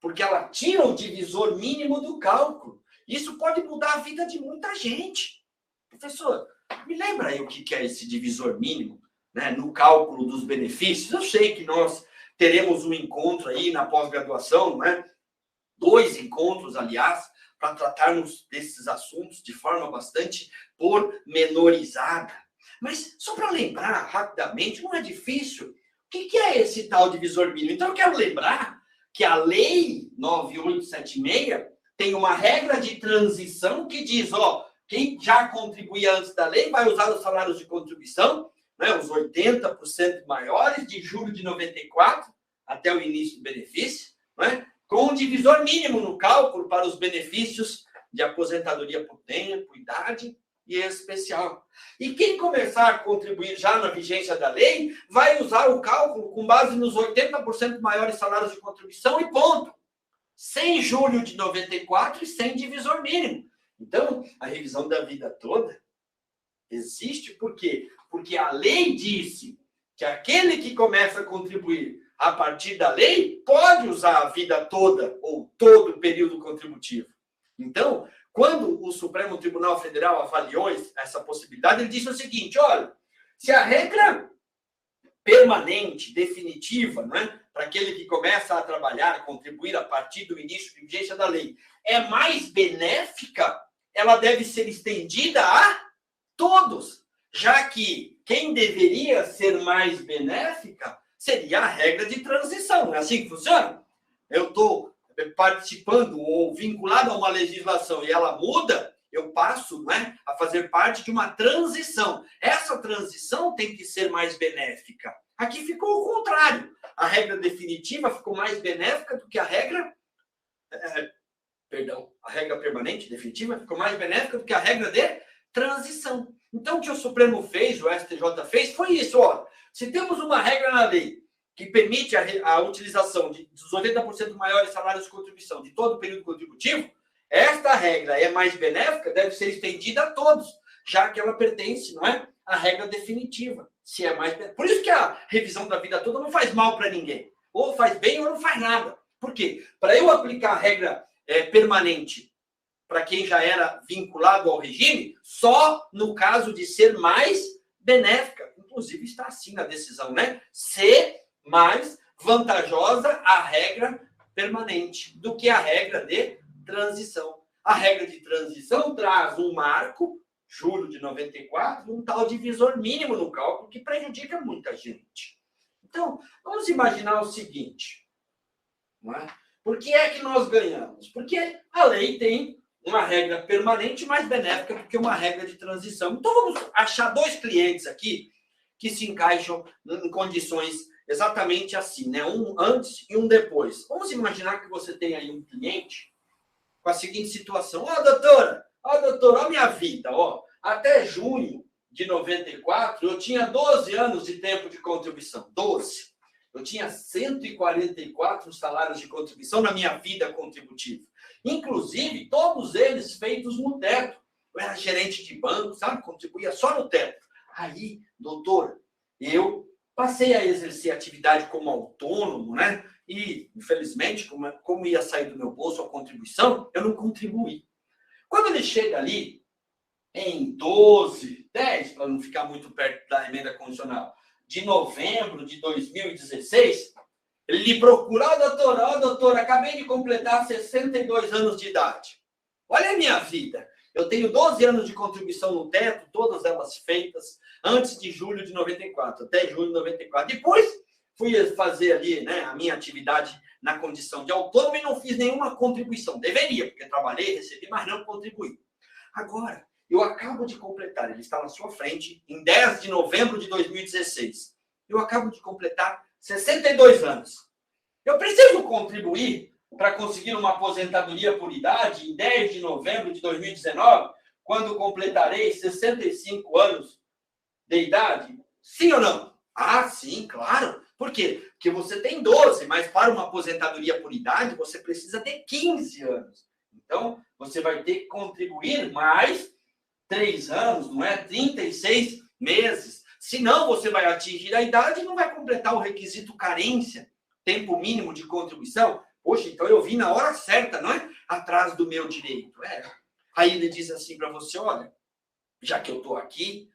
Porque ela tira o divisor mínimo do cálculo. Isso pode mudar a vida de muita gente. Professor, me lembra aí o que é esse divisor mínimo, né, no cálculo dos benefícios? Eu sei que nós teremos um encontro aí na pós-graduação, né? 2 encontros, aliás, para tratarmos desses assuntos de forma bastante pormenorizada. Mas, só para lembrar rapidamente, não é difícil. O que é esse tal divisor mínimo? Então, eu quero lembrar que a Lei 9876 tem uma regra de transição que diz, ó, quem já contribuía antes da lei vai usar os salários de contribuição, né, os 80% maiores, de julho de 94 até o início do benefício, né, com um divisor mínimo no cálculo para os benefícios de aposentadoria por tempo, idade e especial. E quem começar a contribuir já na vigência da lei vai usar o cálculo com base nos 80% maiores salários de contribuição e ponto. Sem julho de 94 e sem divisor mínimo. Então, a revisão da vida toda existe por quê? Porque a lei disse que aquele que começa a contribuir a partir da lei pode usar a vida toda ou todo o período contributivo. Então, quando o Supremo Tribunal Federal avaliou essa possibilidade, ele disse o seguinte, olha, se a regra permanente, definitiva, né, para aquele que começa a trabalhar, a contribuir a partir do início de vigência da lei, é mais benéfica, ela deve ser estendida a todos, já que quem deveria ser mais benéfica seria a regra de transição. Não é assim que funciona? Eu estou participando ou vinculado a uma legislação e ela muda, eu passo, né, a fazer parte de uma transição. Essa transição tem que ser mais benéfica. Aqui ficou o contrário. A regra definitiva ficou mais benéfica do que a regra... a regra permanente, definitiva, ficou mais benéfica do que a regra de transição. Então, o que o Supremo fez, o STJ fez, foi isso. Ó, se temos uma regra na lei que permite a utilização dos 80% maiores salários de contribuição de todo o período contributivo, esta regra é mais benéfica, deve ser estendida a todos, já que ela pertence, não é, à regra definitiva. Se é mais... Por isso que a revisão da vida toda não faz mal para ninguém. Ou faz bem ou não faz nada. Por quê? Para eu aplicar a regra permanente para quem já era vinculado ao regime, só no caso de ser mais benéfica. Inclusive está assim na decisão, né? Ser mais vantajosa a regra permanente do que a regra de transição. A regra de transição traz um marco, julho de 94, um tal divisor mínimo no cálculo que prejudica muita gente. Então, vamos imaginar o seguinte, não é? Por que é que nós ganhamos? Porque a lei tem uma regra permanente mais benéfica do que uma regra de transição. Então, vamos achar 2 clientes aqui que se encaixam em condições exatamente assim, né? Um antes e um depois. Vamos imaginar que você tem aí um cliente com a seguinte situação. Ó, doutora, ó, minha vida, ó. Até junho de 94, eu tinha 12 anos de tempo de contribuição. 12. Eu tinha 144 salários de contribuição na minha vida contributiva. Inclusive, todos eles feitos no teto. Eu era gerente de banco, sabe? Contribuía só no teto. Aí, doutor, eu passei a exercer atividade como autônomo, né? E, infelizmente, como ia sair do meu bolso a contribuição, eu não contribuí. Quando ele chega ali, em 12, 10, para não ficar muito perto da emenda condicional, de novembro de 2016, ele lhe procurou, doutor, acabei de completar 62 anos de idade. Olha a minha vida. Eu tenho 12 anos de contribuição no teto, todas elas feitas antes de julho de 94, até julho de 94. Depois, fui fazer ali, né, a minha atividade na condição de autônomo e não fiz nenhuma contribuição. Deveria, porque trabalhei, recebi, mas não contribuí. Agora, eu acabo de completar, ele está na sua frente, em 10 de novembro de 2016. Eu acabo de completar 62 anos. Eu preciso contribuir para conseguir uma aposentadoria por idade em 10 de novembro de 2019, quando completarei 65 anos de idade? Sim ou não? Ah, sim, claro. Por quê? Porque você tem 12, mas para uma aposentadoria por idade, você precisa ter 15 anos. Então, você vai ter que contribuir mais 3 anos, não é? 36 meses. Senão, você vai atingir a idade e não vai completar o requisito carência, tempo mínimo de contribuição. Poxa, então eu vim na hora certa, não é? Atrás do meu direito. Aí ele diz assim para você, olha, já que eu estou aqui,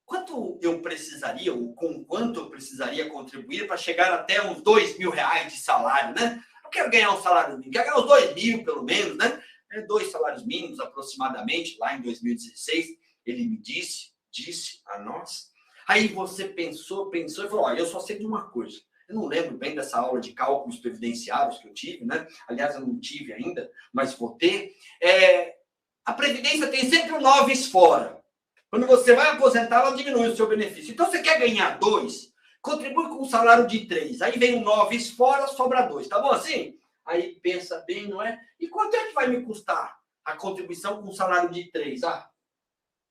quanto eu precisaria, ou com quanto eu precisaria contribuir para chegar até uns R$2.000 de salário, né? Eu quero ganhar um salário mínimo, quero ganhar uns 2.000 pelo menos, né? 2 salários mínimos aproximadamente, lá em 2016, ele me disse a nós. Aí você pensou e falou, olha, eu só sei de uma coisa. Eu não lembro bem dessa aula de cálculos previdenciários que eu tive, né? Aliás, eu não tive ainda, mas vou ter. A Previdência tem sempre um noves fora. Quando você vai aposentar, ela diminui o seu benefício. Então, você quer ganhar 2, contribui com um salário de 3. Aí vem um noves fora, sobra 2. Tá bom assim? Aí pensa bem, não é? E quanto é que vai me custar a contribuição com um salário de 3?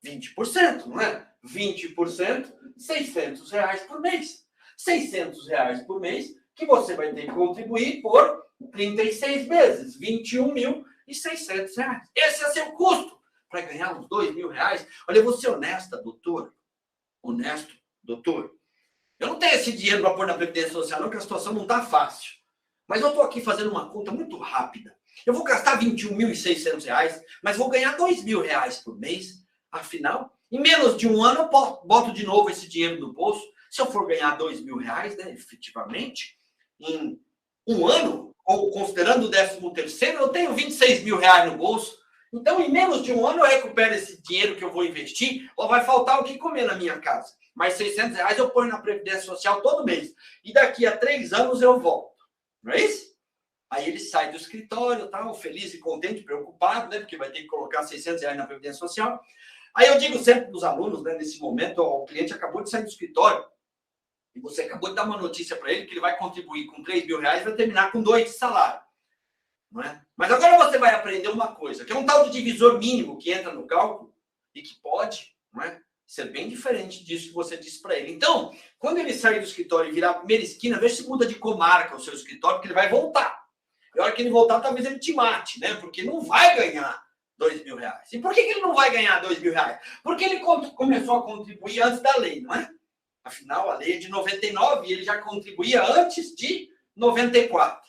20%, não é? 20%, R$600 por mês. R$600 por mês, que você vai ter que contribuir por 36 meses, R$21.600. Esse é seu custo para ganhar uns R$2.000. Olha, eu vou ser honesta, doutor. Honesto, doutor. Eu não tenho esse dinheiro para pôr na Previdência Social, não, porque a situação não está fácil. Mas eu estou aqui fazendo uma conta muito rápida. Eu vou gastar R$21.600, mas vou ganhar R$2.000 por mês. Afinal, em menos de um ano, eu boto de novo esse dinheiro no bolso. Se eu for ganhar R$2.000, né, efetivamente, em um ano, ou considerando o 13º, eu tenho R$26.000 no bolso. Então, em menos de um ano, eu recupero esse dinheiro que eu vou investir, ou vai faltar o que comer na minha casa. Mas R$600 eu ponho na Previdência Social todo mês. E daqui a 3 anos eu volto. Não é isso? Aí ele sai do escritório, tal, feliz e contente, preocupado, né, porque vai ter que colocar R$600 na Previdência Social. Aí eu digo sempre para os alunos, né, nesse momento, o cliente acabou de sair do escritório, e você acabou de dar uma notícia para ele que ele vai contribuir com R$3.000 e vai terminar com 2 de salário. Não é? Mas agora você vai aprender uma coisa, que é um tal de divisor mínimo que entra no cálculo e que pode, não é, ser bem diferente disso que você disse para ele. Então, quando ele sair do escritório e virar a primeira esquina, veja se muda de comarca o seu escritório, porque ele vai voltar. E a hora que ele voltar, talvez ele te mate, né? Porque não vai ganhar R$2.000. E por que ele não vai ganhar R$2.000? Porque ele começou a contribuir antes da lei, não é? Afinal, a lei é de 99 e ele já contribuía antes de 94.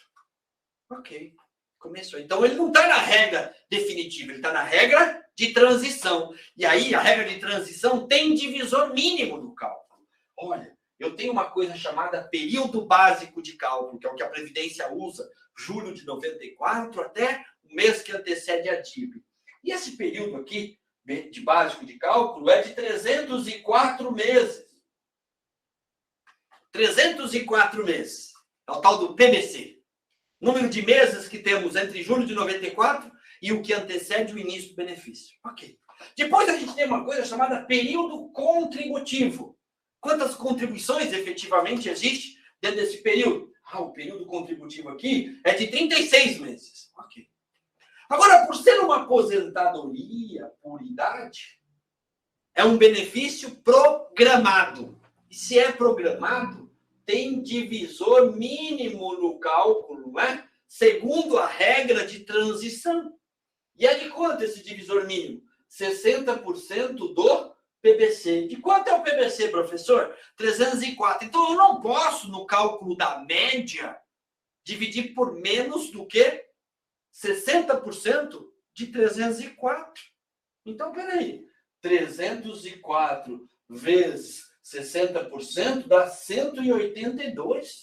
Ok, começou. Então, ele não está na regra definitiva, ele está na regra de transição. E aí, a regra de transição tem divisor mínimo do cálculo. Olha, eu tenho uma coisa chamada período básico de cálculo, que é o que a Previdência usa, julho de 94 até o mês que antecede a DIB. E esse período aqui, de básico de cálculo, é de 304 meses. 304 meses. É o tal do PBC. Número de meses que temos entre julho de 94 e o que antecede o início do benefício. Ok. Depois a gente tem uma coisa chamada período contributivo. Quantas contribuições efetivamente existe dentro desse período? O período contributivo aqui é de 36 meses. Ok. Agora, por ser uma aposentadoria por idade, é um benefício programado. E se é programado, tem divisor mínimo no cálculo, não é? Segundo a regra de transição. E é de quanto esse divisor mínimo? 60% do PBC. De quanto é o PBC, professor? 304. Então, eu não posso, no cálculo da média, dividir por menos do que 60% de 304. Então, peraí. 304 vezes 60% dá 182.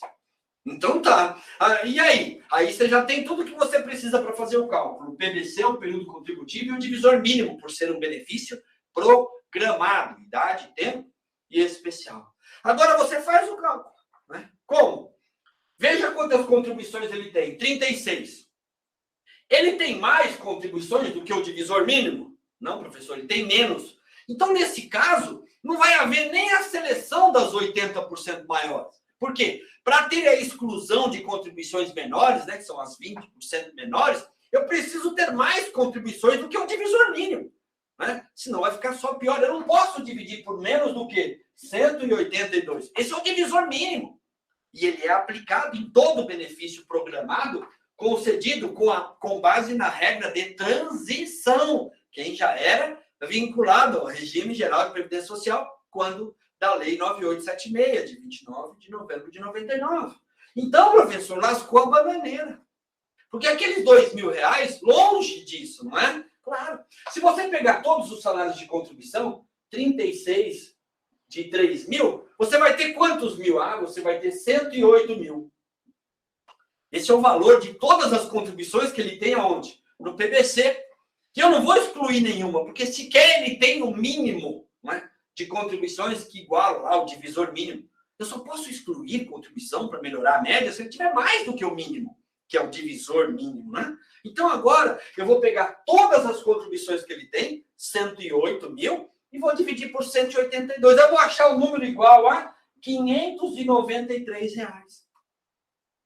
Então tá. E aí? Aí você já tem tudo que você precisa para fazer o cálculo. O PBC, o período contributivo, e o divisor mínimo, por ser um benefício programado, idade, tempo e especial. Agora você faz o cálculo, né? Como? Veja quantas contribuições ele tem. 36. Ele tem mais contribuições do que o divisor mínimo? Não, professor, ele tem menos. Então, nesse caso, não vai haver nem a seleção das 80% maiores. Por quê? Para ter a exclusão de contribuições menores, né, que são as 20% menores, eu preciso ter mais contribuições do que o divisor mínimo, né? Senão vai ficar só pior. Eu não posso dividir por menos do que 182. Esse é o divisor mínimo. E ele é aplicado em todo benefício programado concedido com base na regra de transição. Quem já era vinculado ao regime geral de previdência social quando da Lei 9876, de 29 de novembro de 99. Então, professor, lascou a bananeira. Porque aqueles R$2.000, longe disso, não é? Claro. Se você pegar todos os salários de contribuição, 36 de 3.000, você vai ter quantos mil? Você vai ter 108 mil. Esse é o valor de todas as contribuições que ele tem aonde? No PBC. Que eu não vou excluir nenhuma, porque sequer ele tem o mínimo, não é, de contribuições que igualam ao divisor mínimo. Eu só posso excluir contribuição para melhorar a média se ele tiver mais do que o mínimo, que é o divisor mínimo, né? Então, agora, eu vou pegar todas as contribuições que ele tem, 108 mil, e vou dividir por 182. Eu vou achar o número igual a R$593.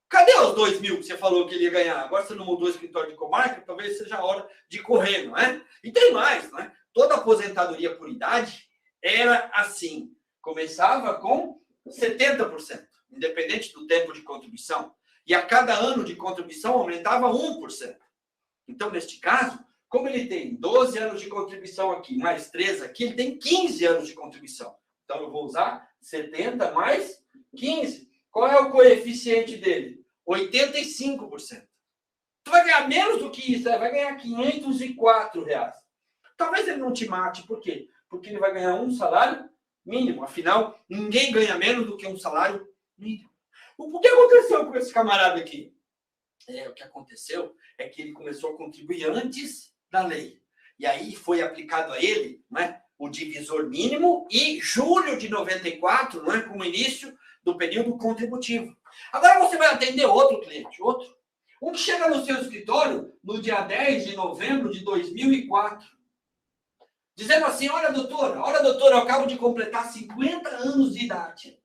Cadê os 2.000 que você falou que ele ia ganhar? Agora você não mudou o escritório de comarca, talvez seja a hora de correr, não é? E tem mais, não é? Toda aposentadoria por idade era assim. Começava com 70%, independente do tempo de contribuição. E a cada ano de contribuição aumentava 1%. Então, neste caso, como ele tem 12 anos de contribuição aqui, mais 3 aqui, ele tem 15 anos de contribuição. Então, eu vou usar 70 mais 15. Qual é o coeficiente dele? 85%. Tu vai ganhar menos do que isso, vai ganhar R$504. Talvez ele não te mate, por quê? Porque ele vai ganhar um salário mínimo. Afinal, ninguém ganha menos do que um salário mínimo. O que aconteceu com esse camarada aqui? O que aconteceu é que ele começou a contribuir antes da lei. E aí foi aplicado a ele, né, o divisor mínimo e julho de 94, não é, como início do período contributivo. Agora você vai atender outro cliente, outro. Um que chega no seu escritório no dia 10 de novembro de 2004, dizendo assim, olha, doutora, eu acabo de completar 50 anos de idade.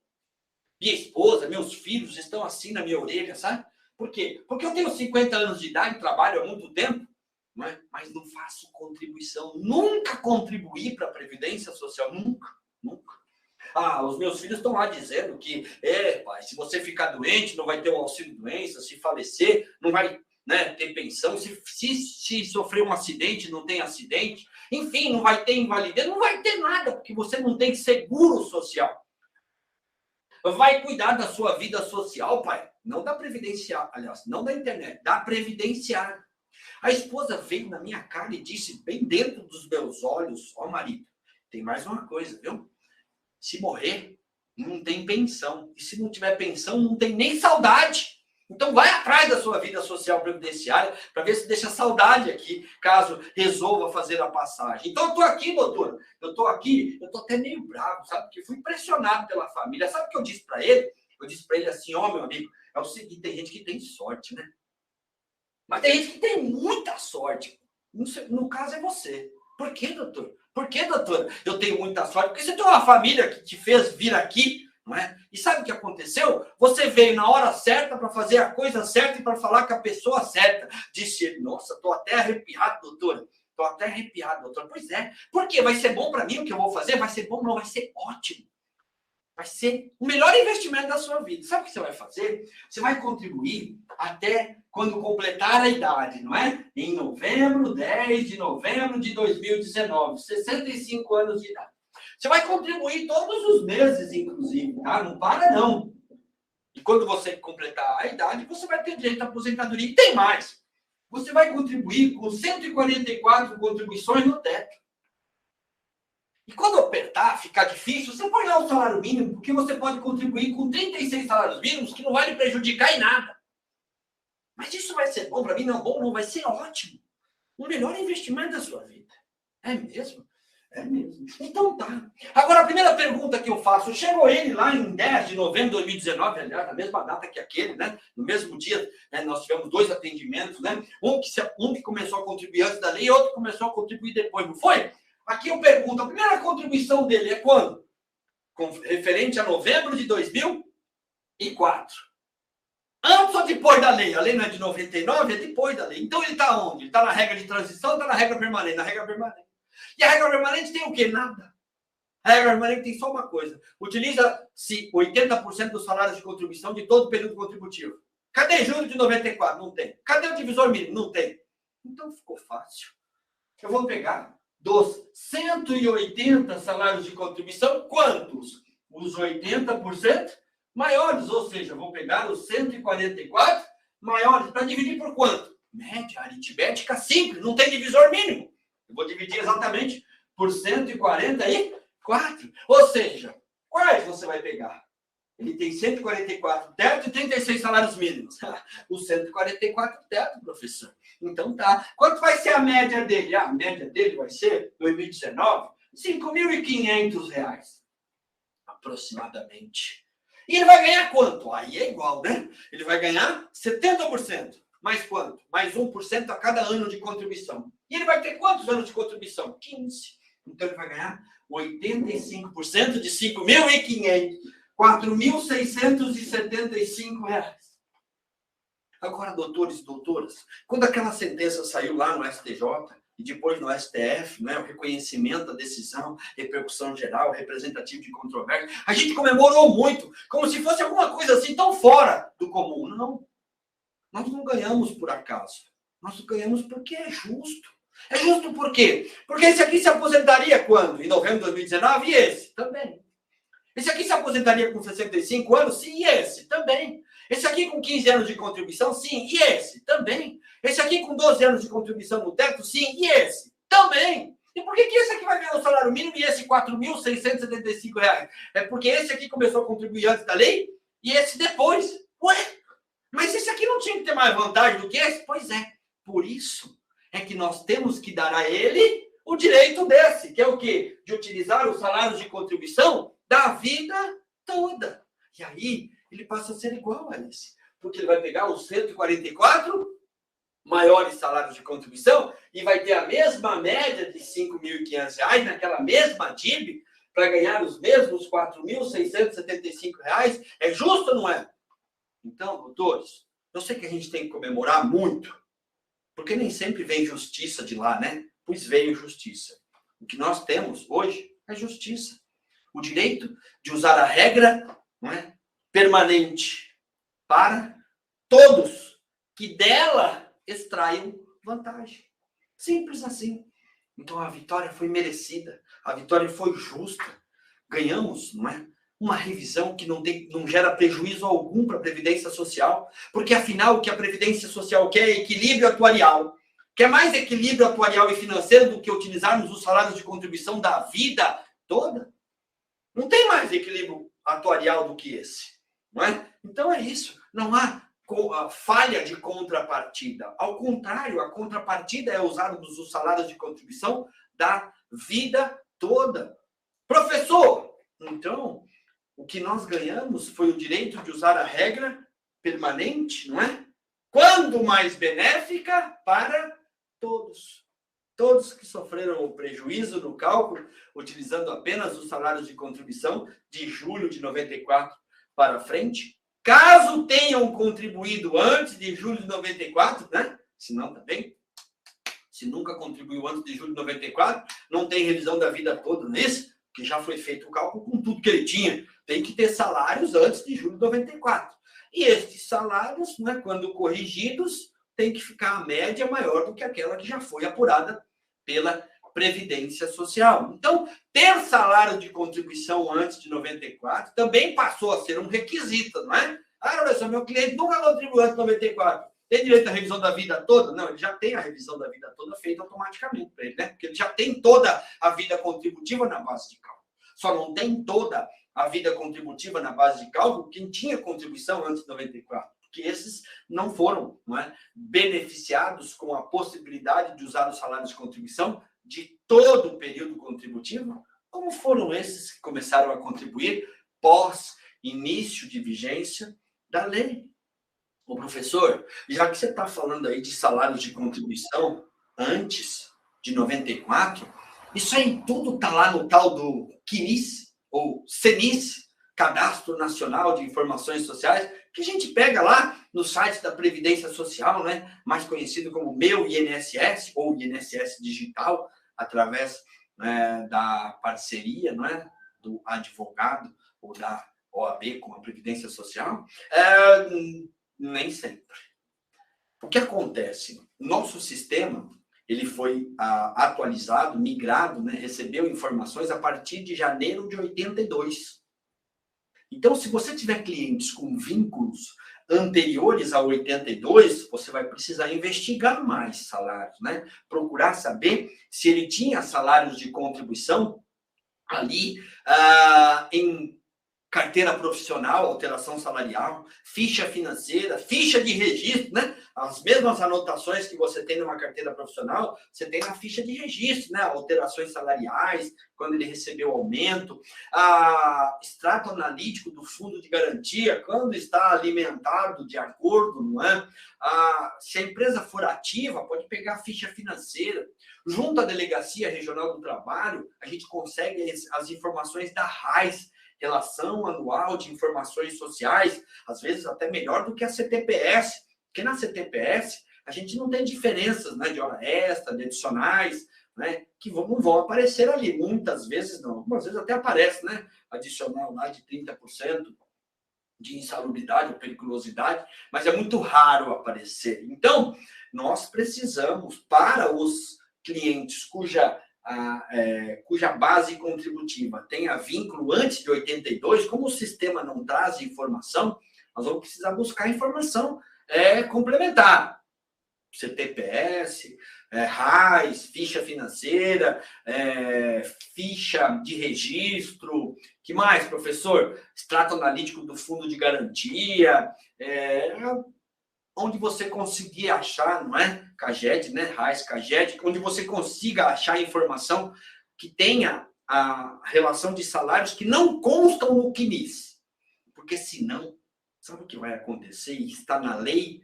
Minha esposa, meus filhos estão assim na minha orelha, sabe? Por quê? Porque eu tenho 50 anos de idade, trabalho há muito tempo, não é? Mas não faço contribuição. Nunca contribuí para a Previdência Social, nunca. Os meus filhos estão lá dizendo que, pai, se você ficar doente, não vai ter o auxílio-doença, se falecer, não vai, né, ter pensão, se sofrer um acidente, não tem acidente, enfim, não vai ter invalidez, não vai ter nada, porque você não tem seguro social. Vai cuidar da sua vida social, pai, não da previdenciária, aliás, não da internet, da previdenciária. A esposa veio na minha cara e disse, bem dentro dos meus olhos, marido, tem mais uma coisa, viu? Se morrer, não tem pensão. E se não tiver pensão, não tem nem saudade. Então, vai atrás da sua vida social previdenciária para ver se deixa saudade aqui, caso resolva fazer a passagem. Então, eu estou aqui, doutora. Eu estou até meio bravo, sabe? Porque fui pressionado pela família. Sabe o que eu disse para ele? Eu disse para ele assim, meu amigo, é o seguinte, tem gente que tem sorte, né? Mas tem gente que tem muita sorte. No caso, é você. Por quê, doutor? Por que, doutora? Eu tenho muita sorte. Porque você tem uma família que te fez vir aqui, não é? E sabe o que aconteceu? Você veio na hora certa para fazer a coisa certa e para falar com a pessoa certa. Disse ele, nossa, estou até arrepiado, doutora. Estou até arrepiado, doutora. Pois é. Por quê? Vai ser bom para mim o que eu vou fazer? Vai ser bom? Não, vai ser ótimo. Vai ser o melhor investimento da sua vida. Sabe o que você vai fazer? Você vai contribuir até quando completar a idade, não é? Em 10 de novembro de 2019, 65 anos de idade. Você vai contribuir todos os meses, inclusive, tá? Não para, não. E quando você completar a idade, você vai ter direito à aposentadoria. E tem mais. Você vai contribuir com 144 contribuições no teto. E quando apertar, ficar difícil, você põe lá o salário mínimo, porque você pode contribuir com 36 salários mínimos que não vai lhe prejudicar em nada. Mas isso vai ser bom para mim? Não, bom não, vai ser ótimo. O melhor investimento da sua vida. É mesmo? É mesmo. Então tá. Agora, a primeira pergunta que eu faço, chegou ele lá em 10 de novembro de 2019, aliás, na mesma data que aquele, né? No mesmo dia, né? Nós tivemos 2 atendimentos, né? Um que começou a contribuir antes da lei e outro que começou a contribuir depois, não foi? Aqui eu pergunto, a primeira contribuição dele é quando? Referente a novembro de 2004. Antes ou depois da lei? A lei não é de 99, é depois da lei. Então ele está onde? Ele está na regra de transição ou está na regra permanente? Na regra permanente. E a regra permanente tem o quê? Nada. A regra permanente tem só uma coisa. Utiliza-se 80% dos salários de contribuição de todo o período contributivo. Cadê julho de 94? Não tem. Cadê o divisor mínimo? Não tem. Então ficou fácil. Eu vou pegar dos 180 salários de contribuição, quantos? Os 80% maiores, ou seja, vou pegar os 144 maiores para dividir por quanto? Média aritmética simples, não tem divisor mínimo. Eu vou dividir exatamente por 144. Ou seja, quais você vai pegar? Ele tem 144 teto e 36 salários mínimos. Os 144 teto, professor. Então tá. Quanto vai ser a média dele? A média dele vai ser, 2019, R$5.500. Aproximadamente. E ele vai ganhar quanto? Aí é igual, né? Ele vai ganhar 70%. Mais quanto? Mais 1% a cada ano de contribuição. E ele vai ter quantos anos de contribuição? 15. Então ele vai ganhar 85% de 5.500. R$4.675. Agora, doutores e doutoras, quando aquela sentença saiu lá no STJ e depois no STF, né, o reconhecimento da decisão, repercussão geral, representativo de controvérsia, a gente comemorou muito, como se fosse alguma coisa assim tão fora do comum. Não. Nós não ganhamos por acaso. Nós ganhamos porque é justo. É justo por quê? Porque esse aqui se aposentaria quando? Em novembro de 2019 e esse também. Esse aqui se aposentaria com 65 anos? Sim, e esse também. Esse aqui com 15 anos de contribuição? Sim, e esse também. Esse aqui com 12 anos de contribuição no teto? Sim, e esse também. E por que esse aqui vai ganhar o salário mínimo e esse R$4.675? É porque esse aqui começou a contribuir antes da lei e esse depois. Ué, mas esse aqui não tinha que ter mais vantagem do que esse? Pois é. Por isso é que nós temos que dar a ele o direito desse, que é o quê? De utilizar os salários de contribuição da vida toda. E aí, ele passa a ser igual a esse. Porque ele vai pegar os 144 maiores salários de contribuição e vai ter a mesma média de R$5.500 naquela mesma DIB para ganhar os mesmos R$4.675. É justo ou não é? Então, doutores, eu sei que a gente tem que comemorar muito, porque nem sempre vem justiça de lá, né? Pois veio justiça. O que nós temos hoje é justiça. O direito de usar a regra, não é, permanente para todos que dela extraiam vantagem. Simples assim. Então a vitória foi merecida, a vitória foi justa. Ganhamos, não é, uma revisão que não gera prejuízo algum para a Previdência Social, porque afinal o que a Previdência Social quer é equilíbrio atuarial. Quer mais equilíbrio atuarial e financeiro do que utilizarmos os salários de contribuição da vida toda? Não tem mais equilíbrio atuarial do que esse, não é? Então é isso. Não há falha de contrapartida. Ao contrário, a contrapartida é usarmos os salários de contribuição da vida toda. Professor, então, o que nós ganhamos foi o direito de usar a regra permanente, não é? Quando mais benéfica para todos. Todos que sofreram o prejuízo no cálculo, utilizando apenas os salários de contribuição de julho de 94 para frente, caso tenham contribuído antes de julho de 94, né? Se não, também. Se nunca contribuiu antes de julho de 94, não tem revisão da vida toda, não é isso? Que já foi feito o cálculo com tudo que ele tinha. Tem que ter salários antes de julho de 94. E estes salários, né, quando corrigidos, tem que ficar a média maior do que aquela que já foi apurada pela Previdência Social. Então, ter salário de contribuição antes de 94 também passou a ser um requisito, não é? Ah, olha só, meu cliente nunca contribuiu antes de 94. Tem direito à revisão da vida toda? Não, ele já tem a revisão da vida toda feita automaticamente para ele, né? Porque ele já tem toda a vida contributiva na base de cálculo. Só não tem toda a vida contributiva na base de cálculo quem tinha contribuição antes de 94. Porque esses não foram, não é, beneficiados com a possibilidade de usar os salários de contribuição de todo o período contributivo, como foram esses que começaram a contribuir pós início de vigência da lei. Ô, professor, já que você está falando aí de salários de contribuição antes de 94, isso aí tudo está lá no tal do CNIS, ou CNIS, Cadastro Nacional de Informações Sociais, que a gente pega lá no site da Previdência Social, né, mais conhecido como Meu INSS, ou INSS Digital, através da parceria, não é, do advogado ou da OAB com a Previdência Social. Nem sempre. O que acontece? Nosso sistema, ele foi atualizado, migrado, né, recebeu informações a partir de janeiro de 82. Então, se você tiver clientes com vínculos anteriores a 82, você vai precisar investigar mais salários, né? Procurar saber se ele tinha salários de contribuição ali em carteira profissional, alteração salarial, ficha financeira, ficha de registro, né? As mesmas anotações que você tem numa carteira profissional, você tem na ficha de registro, né? Alterações salariais, quando ele recebeu aumento, extrato analítico do fundo de garantia, quando está alimentado de acordo, não é? Se a empresa for ativa, pode pegar a ficha financeira. Junto à Delegacia Regional do Trabalho, a gente consegue as informações da RAIS, Relação Anual de Informações Sociais, às vezes até melhor do que a CTPS, porque na CTPS a gente não tem diferenças, né, de hora extra, de adicionais, né, que não vão aparecer ali. Muitas vezes não, algumas vezes até aparece, né, adicional lá de 30% de insalubridade ou periculosidade, mas é muito raro aparecer. Então, nós precisamos, para os clientes cuja base contributiva tenha vínculo antes de 82, como o sistema não traz informação, nós vamos precisar buscar informação complementar. CTPS, RAIS, ficha financeira, ficha de registro. Que mais, professor? Extrato analítico do fundo de garantia, onde você conseguir achar, não é? CAGED, né? RAIS, CAGED, onde você consiga achar informação que tenha a relação de salários que não constam no CNIS. Porque senão, sabe o que vai acontecer? Está na lei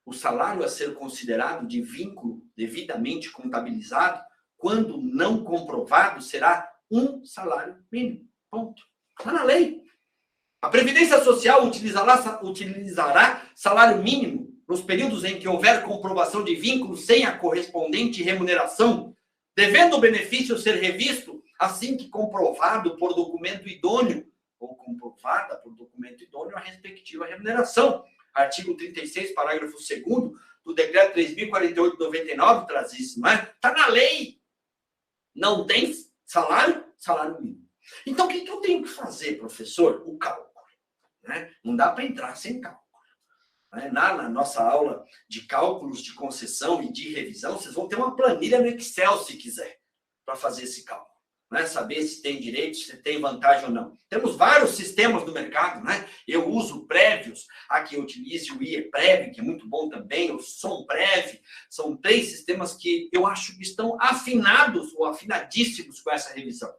o salário a ser considerado de vínculo devidamente contabilizado, quando não comprovado, será um salário mínimo. Ponto. Está na lei. A Previdência Social utilizará salário mínimo nos períodos em que houver comprovação de vínculo sem a correspondente remuneração, devendo o benefício ser revisto assim que comprovado por documento idôneo ou comprovada por documento idôneo a respectiva remuneração. Artigo 36, parágrafo 2º do Decreto 3.048 de 99 traz isso, não é? Está na lei. Não tem salário mínimo. Então, o que eu tenho que fazer, professor? O cálculo. Né? Não dá para entrar sem cálculo. Na nossa aula de cálculos de concessão e de revisão, vocês vão ter uma planilha no Excel, se quiser, para fazer esse cálculo. Né? Saber se tem direito, se tem vantagem ou não. Temos vários sistemas no mercado, né? Eu uso Prévios, aqui eu utilizo o IEPREV, que é muito bom também, o SOMPREV. São 3 sistemas que eu acho que estão afinados ou afinadíssimos com essa revisão.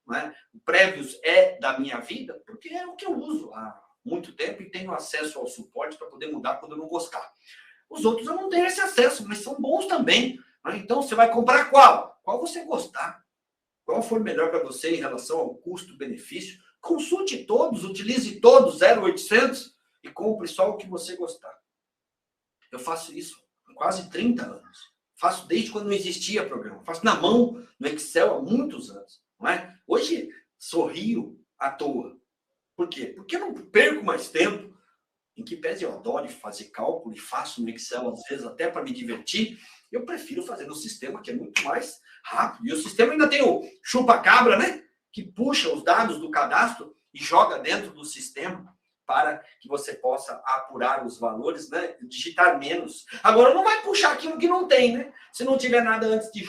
Né? O Prévios é da minha vida, porque é o que eu uso há muito tempo e tenho acesso ao suporte para poder mudar quando eu não gostar. Os outros eu não tenho esse acesso, mas são bons também. Né? Então, você vai comprar qual? Qual você gostar. Qual for melhor para você em relação ao custo-benefício? Consulte todos, utilize todos, 0800, e compre só o que você gostar. Eu faço isso há quase 30 anos. Faço desde quando não existia programa. Faço na mão, no Excel, há muitos anos. Não é? Hoje, sorrio à toa. Por quê? Porque eu não perco mais tempo, em que pese eu adoro fazer cálculo e faço no Excel, às vezes até para me divertir, eu prefiro fazer no sistema, que é muito mais rápido. E o sistema ainda tem o chupa-cabra, né? Que puxa os dados do cadastro e joga dentro do sistema. para que você possa apurar os valores, né? Digitar menos. Agora, não vai puxar aquilo que não tem, né? Se não tiver nada antes de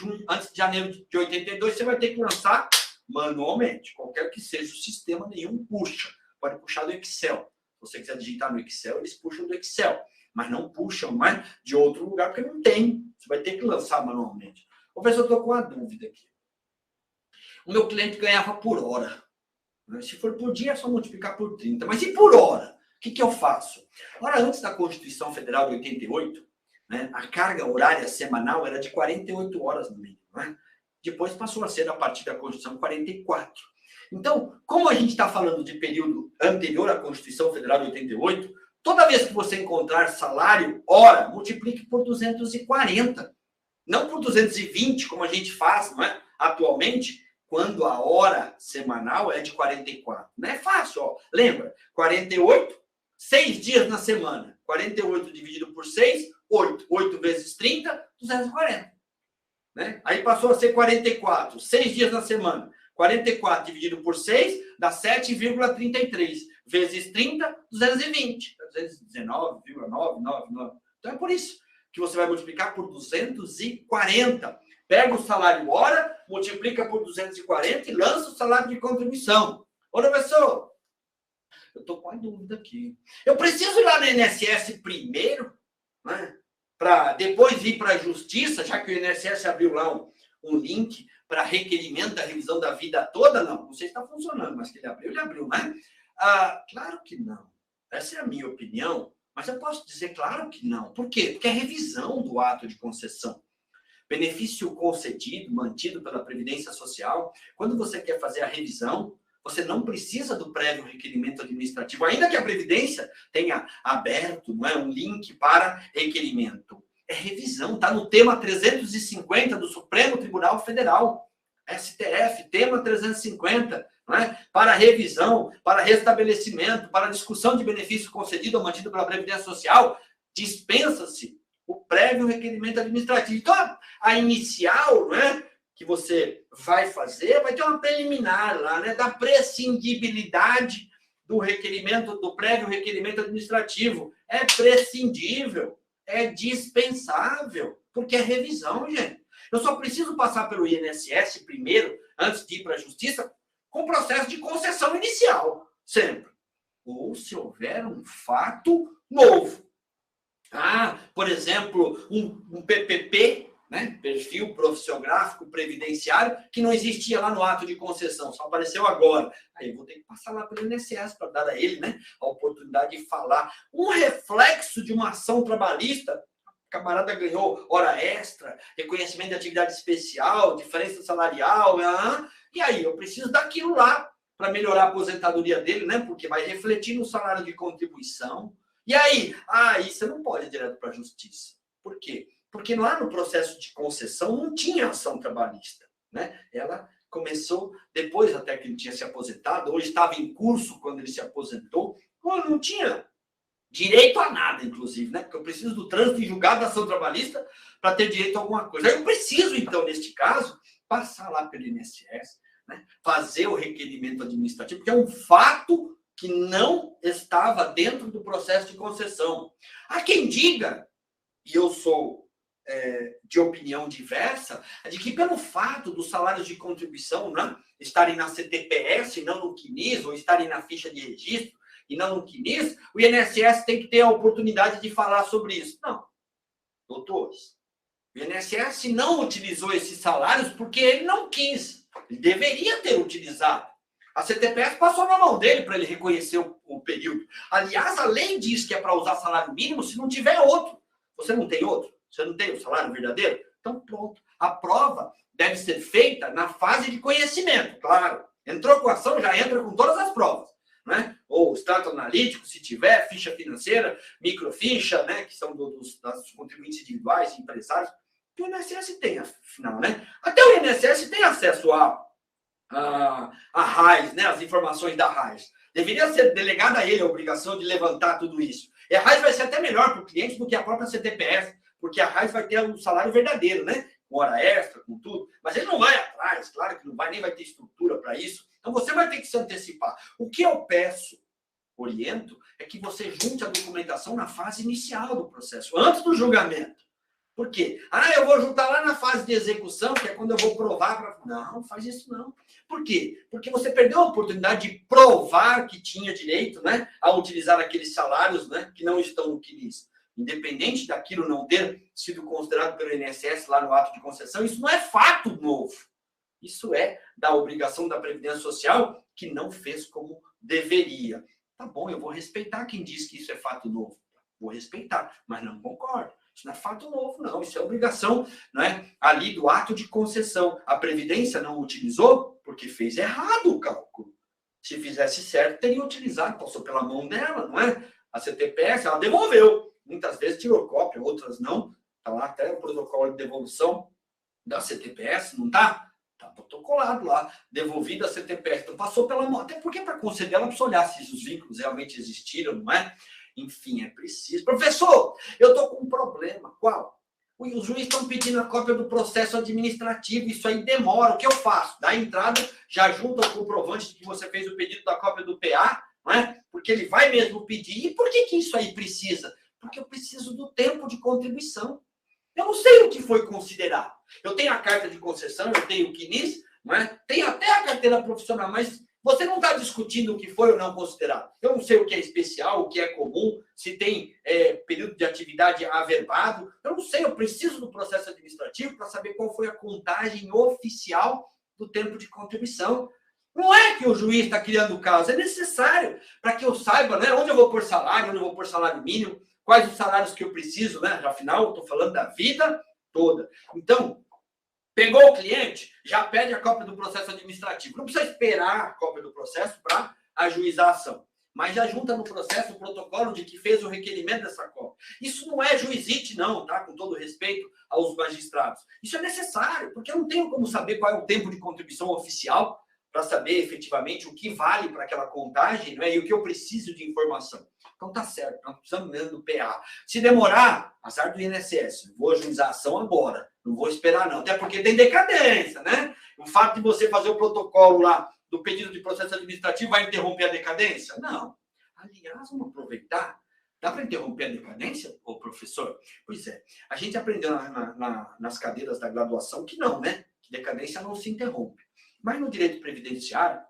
janeiro de 82, você vai ter que lançar manualmente. Qualquer que seja o sistema, nenhum puxa. Pode puxar do Excel. Se você quiser digitar no Excel, eles puxam do Excel. Mas não puxam mais de outro lugar, porque não tem. Você vai ter que lançar manualmente. Professor, eu estou com uma dúvida aqui. O meu cliente ganhava por hora. Se for por dia, é só multiplicar por 30. Mas e por hora? O que eu faço? Ora, antes da Constituição Federal de 88, né, a carga horária semanal era de 48 horas no mínimo. Né? Depois passou a ser, a partir da Constituição, 44. Então, como a gente está falando de período anterior à Constituição Federal de 88, toda vez que você encontrar salário, hora, multiplique por 240. Não por 220, como a gente faz, não é? Atualmente, quando a hora semanal é de 44. Não é fácil, ó. Lembra? 48, 6 dias na semana. 48 dividido por 6, 8. 8 vezes 30, 240. Né? Aí passou a ser 44, 6 dias na semana. 44 dividido por 6 dá 7,33. Vezes 30, 220. 219,999. Então é por isso que você vai multiplicar por 240. Pega o salário hora, multiplica por 240 e lança o salário de contribuição. Ô, professor, eu estou com uma dúvida aqui. Eu preciso ir lá no INSS primeiro, né, para depois ir para a Justiça, já que o INSS abriu lá um link para requerimento da revisão da vida toda? Não sei se está funcionando, mas que ele abriu, né? Claro que não. Essa é a minha opinião, mas eu posso dizer claro que não. Por quê? Porque é revisão do ato de concessão. Benefício concedido, mantido pela Previdência Social. Quando você quer fazer a revisão, você não precisa do prévio requerimento administrativo, ainda que a Previdência tenha aberto, não é, um link para requerimento. É revisão, está no tema 350 do Supremo Tribunal Federal. STF, tema 350, não é? Para revisão, para restabelecimento, para discussão de benefício concedido ou mantido pela Previdência Social, dispensa-se o prévio requerimento administrativo. Então, a inicial, né, que você vai fazer, vai ter uma preliminar lá, né, da prescindibilidade do requerimento, do prévio requerimento administrativo. É prescindível, é dispensável, porque é revisão, gente. Eu só preciso passar pelo INSS primeiro, antes de ir para a Justiça, com processo de concessão inicial, sempre. Ou se houver um fato novo. Por exemplo, um PPP, né? Perfil profissiográfico previdenciário, que não existia lá no ato de concessão, só apareceu agora. Aí eu vou ter que passar lá pelo INSS para dar a ele, né, a oportunidade de falar. Um reflexo de uma ação trabalhista, o camarada ganhou hora extra, reconhecimento de atividade especial, diferença salarial, e aí eu preciso daquilo lá para melhorar a aposentadoria dele, né? Porque vai refletir no salário de contribuição. E aí? Aí você não pode ir direto para a Justiça. Por quê? Porque lá no processo de concessão não tinha ação trabalhista, né? Ela começou depois até que ele tinha se aposentado, ou estava em curso quando ele se aposentou, ou não tinha direito a nada, inclusive, né? Porque eu preciso do trânsito em julgado da ação trabalhista para ter direito a alguma coisa. Aí eu preciso, então, neste caso, passar lá pelo INSS, né? Fazer o requerimento administrativo, porque é um fato que não estava dentro do processo de concessão. Há quem diga, e eu sou de opinião diversa, de que pelo fato dos salários de contribuição, né, estarem na CTPS e não no CNIS, ou estarem na ficha de registro e não no CNIS, o INSS tem que ter a oportunidade de falar sobre isso. Não, doutores, o INSS não utilizou esses salários porque ele não quis. Ele deveria ter utilizado. A CTPS passou na mão dele para ele reconhecer o período. Aliás, a lei diz que é para usar salário mínimo se não tiver outro. Você não tem outro? Você não tem o salário verdadeiro? Então, pronto. A prova deve ser feita na fase de conhecimento, claro. Entrou com a ação, já entra com todas as provas, né? Ou extrato analítico, se tiver, ficha financeira, microficha, né? Que são dos contribuintes individuais, empresários. Que o INSS tem, afinal, né? Até o INSS tem acesso a RAIS, né? As informações da RAIS. Deveria ser delegada a ele a obrigação de levantar tudo isso. E a RAIS vai ser até melhor para o cliente do que a própria CTPS, porque a RAIS vai ter um salário verdadeiro, né? Com hora extra, com tudo. Mas ele não vai atrás, claro que não vai, nem vai ter estrutura para isso. Então você vai ter que se antecipar. O que eu peço oriento é que você junte a documentação na fase inicial do processo, antes do julgamento. Por quê? Eu vou juntar lá na fase de execução, que é quando eu vou provar. Não faz isso não. Por quê? Porque você perdeu a oportunidade de provar que tinha direito, né, a utilizar aqueles salários, né, que não estão no CNIS. Independente daquilo não ter sido considerado pelo INSS lá no ato de concessão, isso não é fato novo. Isso é da obrigação da Previdência Social que não fez como deveria. Tá bom, eu vou respeitar quem diz que isso é fato novo. Vou respeitar, mas não concordo. Isso não é fato novo, não. Isso é obrigação, né, ali do ato de concessão. A Previdência não utilizou porque fez errado o cálculo. Se fizesse certo, teria utilizado. Passou pela mão dela, não é? A CTPS, ela devolveu. Muitas vezes tirou cópia, outras não. Está lá até o protocolo de devolução da CTPS, não está? Está protocolado lá, devolvido a CTPS. Então, passou pela mão. Até porque, para conceder, ela precisa olhar se os vínculos realmente existiram, não é? Enfim, é preciso. Professor, eu estou com um problema. Qual? Os juízes estão pedindo a cópia do processo administrativo. Isso aí demora. O que eu faço? Dá a entrada, já junta o comprovante de que você fez o pedido da cópia do PA, não é? Porque ele vai mesmo pedir. E por que isso aí precisa? Porque eu preciso do tempo de contribuição. Eu não sei o que foi considerado. Eu tenho a carta de concessão, eu tenho o CNIS, não é? Tenho até a carteira profissional, mas você não está discutindo o que foi ou não considerado. Eu não sei o que é especial, o que é comum, se tem período de atividade averbado. Eu não sei, eu preciso do processo administrativo para saber qual foi a contagem oficial do tempo de contribuição. Não é que o juiz está criando o caso, é necessário para que eu saiba, né, onde eu vou pôr salário, onde eu vou pôr salário mínimo, quais os salários que eu preciso, né? Afinal, eu estou falando da vida toda. Então, pegou o cliente, já pede a cópia do processo administrativo. Não precisa esperar a cópia do processo para ajuizar a ação. Mas já junta no processo o protocolo de que fez o requerimento dessa cópia. Isso não é juizite, não, tá? Com todo respeito aos magistrados. Isso é necessário, porque eu não tenho como saber qual é o tempo de contribuição oficial para saber efetivamente o que vale para aquela contagem, né? E o que eu preciso de informação. Então tá certo, nós precisamos mesmo do PA. Se demorar, azar do INSS, vou ajuizar a ação agora, não vou esperar não, até porque tem decadência, né? O fato de você fazer o protocolo lá do pedido de processo administrativo vai interromper a decadência? Não. Aliás, vamos aproveitar. Dá para interromper a decadência, ô professor? Pois é, a gente aprendeu nas cadeiras da graduação que não, né? Que decadência não se interrompe. Mas no direito previdenciário,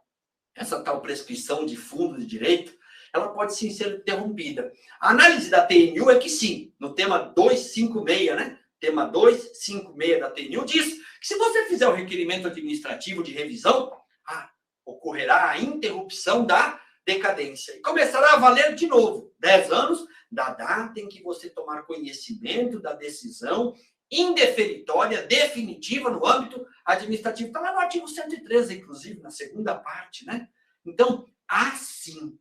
essa tal prescrição de fundo de direito, ela pode sim ser interrompida. A análise da TNU é que sim, no tema 256, né? Tema 256 da TNU diz que se você fizer o requerimento administrativo de revisão, ocorrerá a interrupção da decadência. E começará a valer de novo 10 anos da data em que você tomar conhecimento da decisão indeferitória definitiva no âmbito administrativo. Está lá no artigo 113, inclusive, na segunda parte, né? Então, assim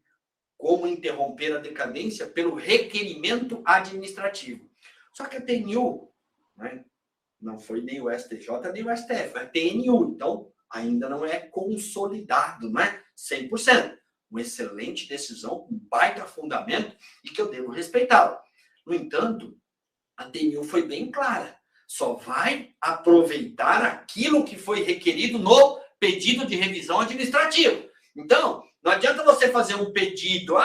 como interromper a decadência pelo requerimento administrativo. Só que a TNU, né, não foi nem o STJ nem o STF, é a TNU, então ainda não é consolidado, né? 100%. Uma excelente decisão, um baita fundamento e que eu devo respeitá-la. No entanto, a TNU foi bem clara. Só vai aproveitar aquilo que foi requerido no pedido de revisão administrativa. Então, não adianta você fazer um pedido.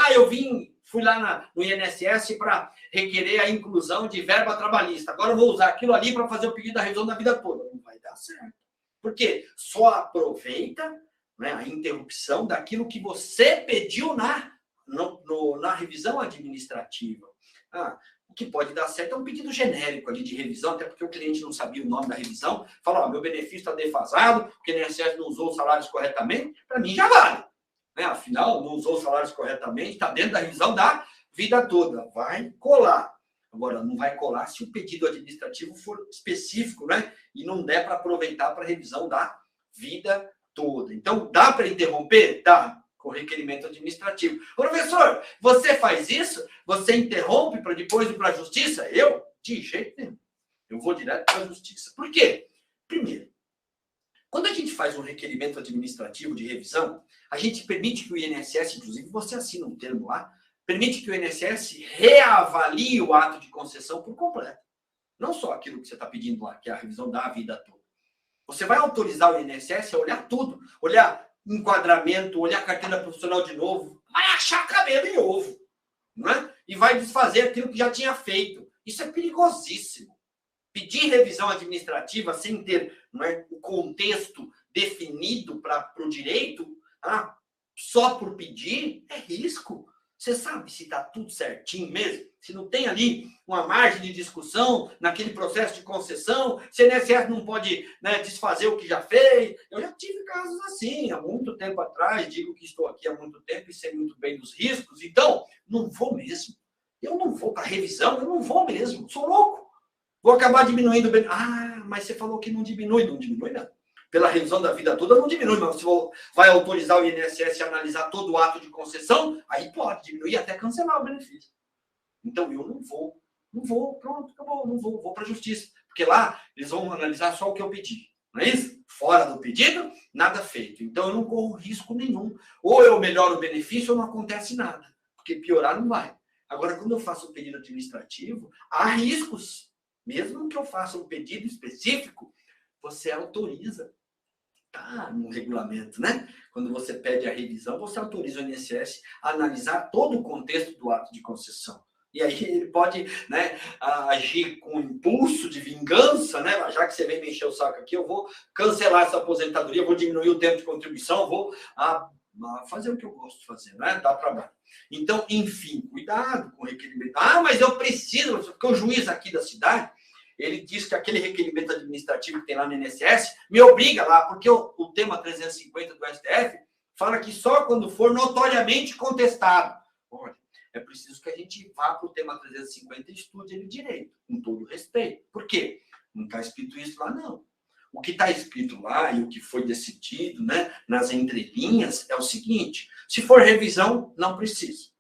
Fui lá no INSS para requerer a inclusão de verba trabalhista. Agora eu vou usar aquilo ali para fazer o pedido da revisão da vida toda. Não vai dar certo. Por quê? Só aproveita, né, a interrupção daquilo que você pediu na revisão administrativa. O que pode dar certo é um pedido genérico ali de revisão, até porque o cliente não sabia o nome da revisão. Fala, meu benefício está defasado, porque o INSS não usou os salários corretamente. Para mim já vale. Né? Afinal, não usou os salários corretamente, está dentro da revisão da vida toda. Vai colar. Agora, não vai colar se o pedido administrativo for específico, né? E não der para aproveitar para a revisão da vida toda. Então, dá para interromper? Dá. Com requerimento administrativo. Professor, você faz isso? Você interrompe para depois ir para a justiça? Eu? De jeito nenhum. Eu vou direto para a justiça. Por quê? Primeiro, quando a gente faz um requerimento administrativo de revisão, a gente permite que o INSS, inclusive você assina um termo lá, permite que o INSS reavalie o ato de concessão por completo. Não só aquilo que você está pedindo lá, que é a revisão da vida toda. Você vai autorizar o INSS a olhar tudo, olhar enquadramento, olhar carteira profissional de novo, vai achar cabelo em ovo, não é? E vai desfazer aquilo que já tinha feito. Isso é perigosíssimo. Pedir revisão administrativa sem ter, não é, o contexto definido para o direito, só por pedir, é risco. Você sabe se está tudo certinho mesmo? Se não tem ali uma margem de discussão naquele processo de concessão, se a INSS não pode, né, desfazer o que já fez. Eu já tive casos assim, há muito tempo atrás, digo que estou aqui há muito tempo e sei muito bem dos riscos, então, não vou mesmo. Eu não vou para revisão, eu não vou mesmo, sou louco. Vou acabar diminuindo... mas você falou que não diminui. Não diminui, não. Pela revisão da vida toda, não diminui, mas se vai autorizar o INSS a analisar todo o ato de concessão, aí pode diminuir até cancelar o benefício. Então, eu não vou, pronto, acabou, não vou para a justiça. Porque lá, eles vão analisar só o que eu pedi, não é isso? Fora do pedido, nada feito. Então, eu não corro risco nenhum. Ou eu melhoro o benefício ou não acontece nada. Porque piorar não vai. Agora, quando eu faço o pedido administrativo, há riscos. Mesmo que eu faça um pedido específico, você autoriza. Tá no regulamento, né? Quando você pede a revisão, você autoriza o INSS a analisar todo o contexto do ato de concessão. E aí ele pode, né, agir com impulso de vingança, né? Já que você vem me encher o saco aqui, eu vou cancelar essa aposentadoria, vou diminuir o tempo de contribuição, vou fazer o que eu gosto de fazer, né? Dá trabalho. Então, enfim, cuidado com o requerimento. Mas eu preciso, porque o juiz aqui da cidade, ele diz que aquele requerimento administrativo que tem lá no INSS me obriga lá, porque o tema 350 do STF fala que só quando for notoriamente contestado. Olha, é preciso que a gente vá para o tema 350 e estude ele direito, com todo respeito. Por quê? Não está escrito isso lá, não. O que está escrito lá e o que foi decidido, né, nas entrelinhas é o seguinte: se for revisão, não precisa.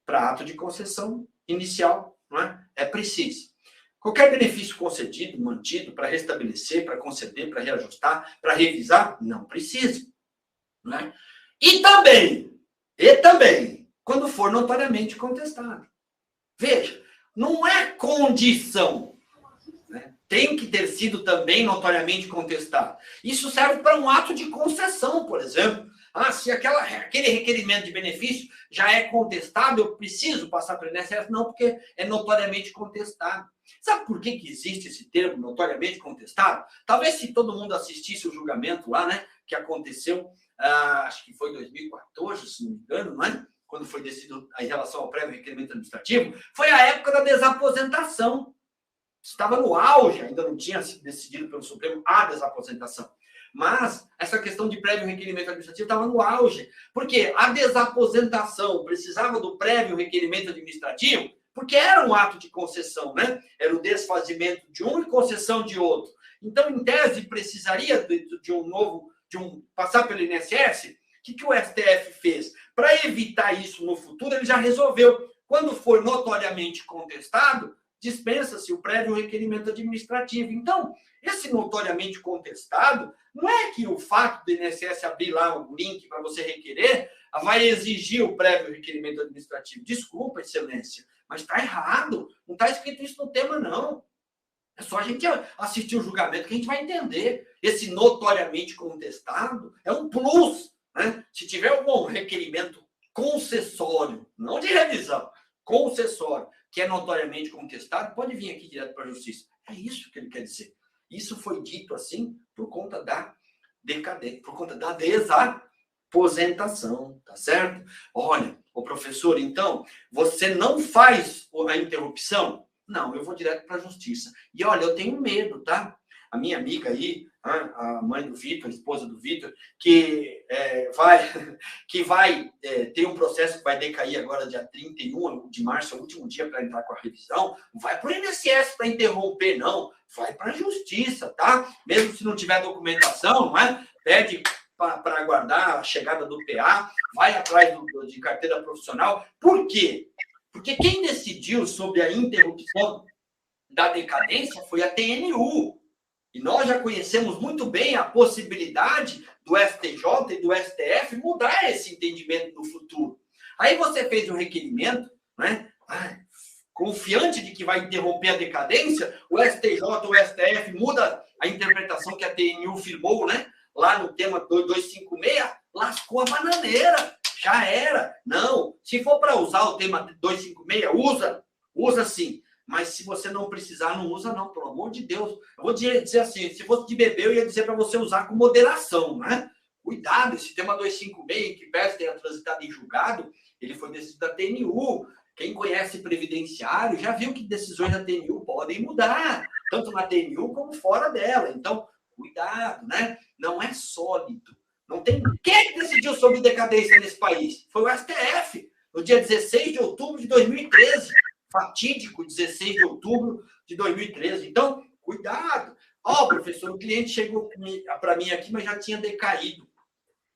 Para ato de concessão inicial, não é? É preciso. Qualquer benefício concedido, mantido, para restabelecer, para conceder, para reajustar, para revisar, não precisa. Não é? E também, quando for notoriamente contestado. Veja, não é condição. Né? Tem que ter sido também notoriamente contestado. Isso serve para um ato de concessão, por exemplo. Se aquele requerimento de benefício já é contestado, eu preciso passar pelo INSS? Não, porque é notoriamente contestado. Sabe por que existe esse termo, notoriamente contestado? Talvez se todo mundo assistisse o julgamento lá, né, que aconteceu, acho que foi em 2014, se não me engano, não é? Quando foi decidido em relação ao prévio requerimento administrativo, foi a época da desaposentação. Estava no auge, ainda não tinha sido decidido pelo Supremo a desaposentação. Mas essa questão de prévio requerimento administrativo estava no auge. Porque a desaposentação precisava do prévio requerimento administrativo, porque era um ato de concessão, né? Era o desfazimento de um e concessão de outro. Então, em tese, precisaria passar pelo INSS. O que o STF fez? Para evitar isso no futuro, ele já resolveu. Quando for notoriamente contestado, dispensa-se o prévio requerimento administrativo. Então, esse notoriamente contestado, não é que o fato do INSS abrir lá o link para você requerer vai exigir o prévio requerimento administrativo. Desculpa, excelência, mas está errado. Não está escrito isso no tema, não. É só a gente assistir o julgamento que a gente vai entender. Esse notoriamente contestado é um plus, né? Se tiver algum requerimento concessório, não de revisão, concessório, que é notoriamente contestado, pode vir aqui direto para a justiça. É isso que ele quer dizer. Isso foi dito assim por conta da decadência, por conta da desaposentação, tá certo? Olha, o professor, então, você não faz a interrupção? Não, eu vou direto para a justiça. E olha, eu tenho medo, tá? A minha amiga aí, a mãe do Vitor, a esposa do Vitor, que vai ter um processo que vai decair agora dia 31 de março, é o último dia para entrar com a revisão, não vai para o INSS para interromper, não. Vai para a justiça, tá? Mesmo se não tiver documentação, não é? Pede para aguardar a chegada do PA, vai atrás de carteira profissional. Por quê? Porque quem decidiu sobre a interrupção da decadência foi a TNU. E nós já conhecemos muito bem a possibilidade do STJ e do STF mudar esse entendimento no futuro. Aí você fez um requerimento, né? Confiante de que vai interromper a decadência, o STJ ou o STF muda a interpretação que a TNU firmou, né? Lá no tema 2256, lascou a bananeira. Já era. Não, se for para usar o tema 256, usa sim. Mas se você não precisar, não usa não, pelo amor de Deus. Eu vou dizer assim, se fosse de bebê, eu ia dizer para você usar com moderação, né? Cuidado, esse tema 256, que parece ter transitado em julgado, ele foi decidido da TNU. Quem conhece previdenciário já viu que decisões da TNU podem mudar, tanto na TNU como fora dela. Então, cuidado, né? Não é sólido. Não tem... Quem é que decidiu sobre decadência nesse país? Foi o STF, no dia 16 de outubro de 2013. Fatídico 16 de outubro de 2013. Então, cuidado. Ó, professor, o cliente chegou para mim aqui, mas já tinha decaído.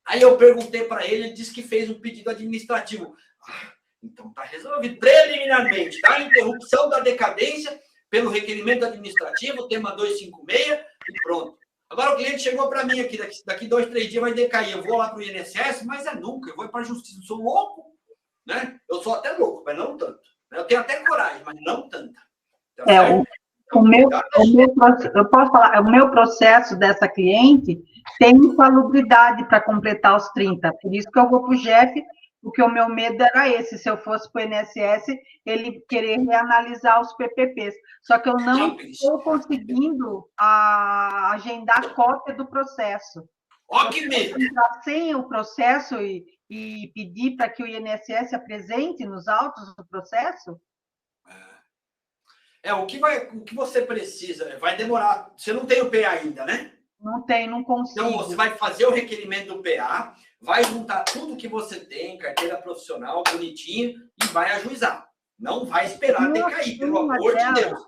Aí eu perguntei para ele, ele disse que fez um pedido administrativo. Então está resolvido preliminarmente, tá? Interrupção da decadência pelo requerimento administrativo, tema 256, e pronto. Agora o cliente chegou para mim aqui, daqui 2, 3 dias vai decair. Eu vou lá para o INSS, mas é nunca, eu vou para a justiça. Eu sou louco, né? Eu sou até louco, mas não tanto. Eu tenho até coragem, mas não tanta. Tá o meu processo dessa cliente tem insalubridade para completar os 30. Por isso que eu vou para o Jeff, porque o meu medo era esse. Se eu fosse para o INSS, ele querer reanalisar os PPPs. Só que eu não estou conseguindo agendar a cópia do processo. Ó, que medo! Sem o processo e pedir para que o INSS apresente nos autos do processo? O que você precisa, vai demorar. Você não tem o PA ainda, né? Não tem, não consigo. Então, você vai fazer o requerimento do PA, vai juntar tudo que você tem, carteira profissional, bonitinho, e vai ajuizar. Não vai esperar decair, pelo amor de Deus.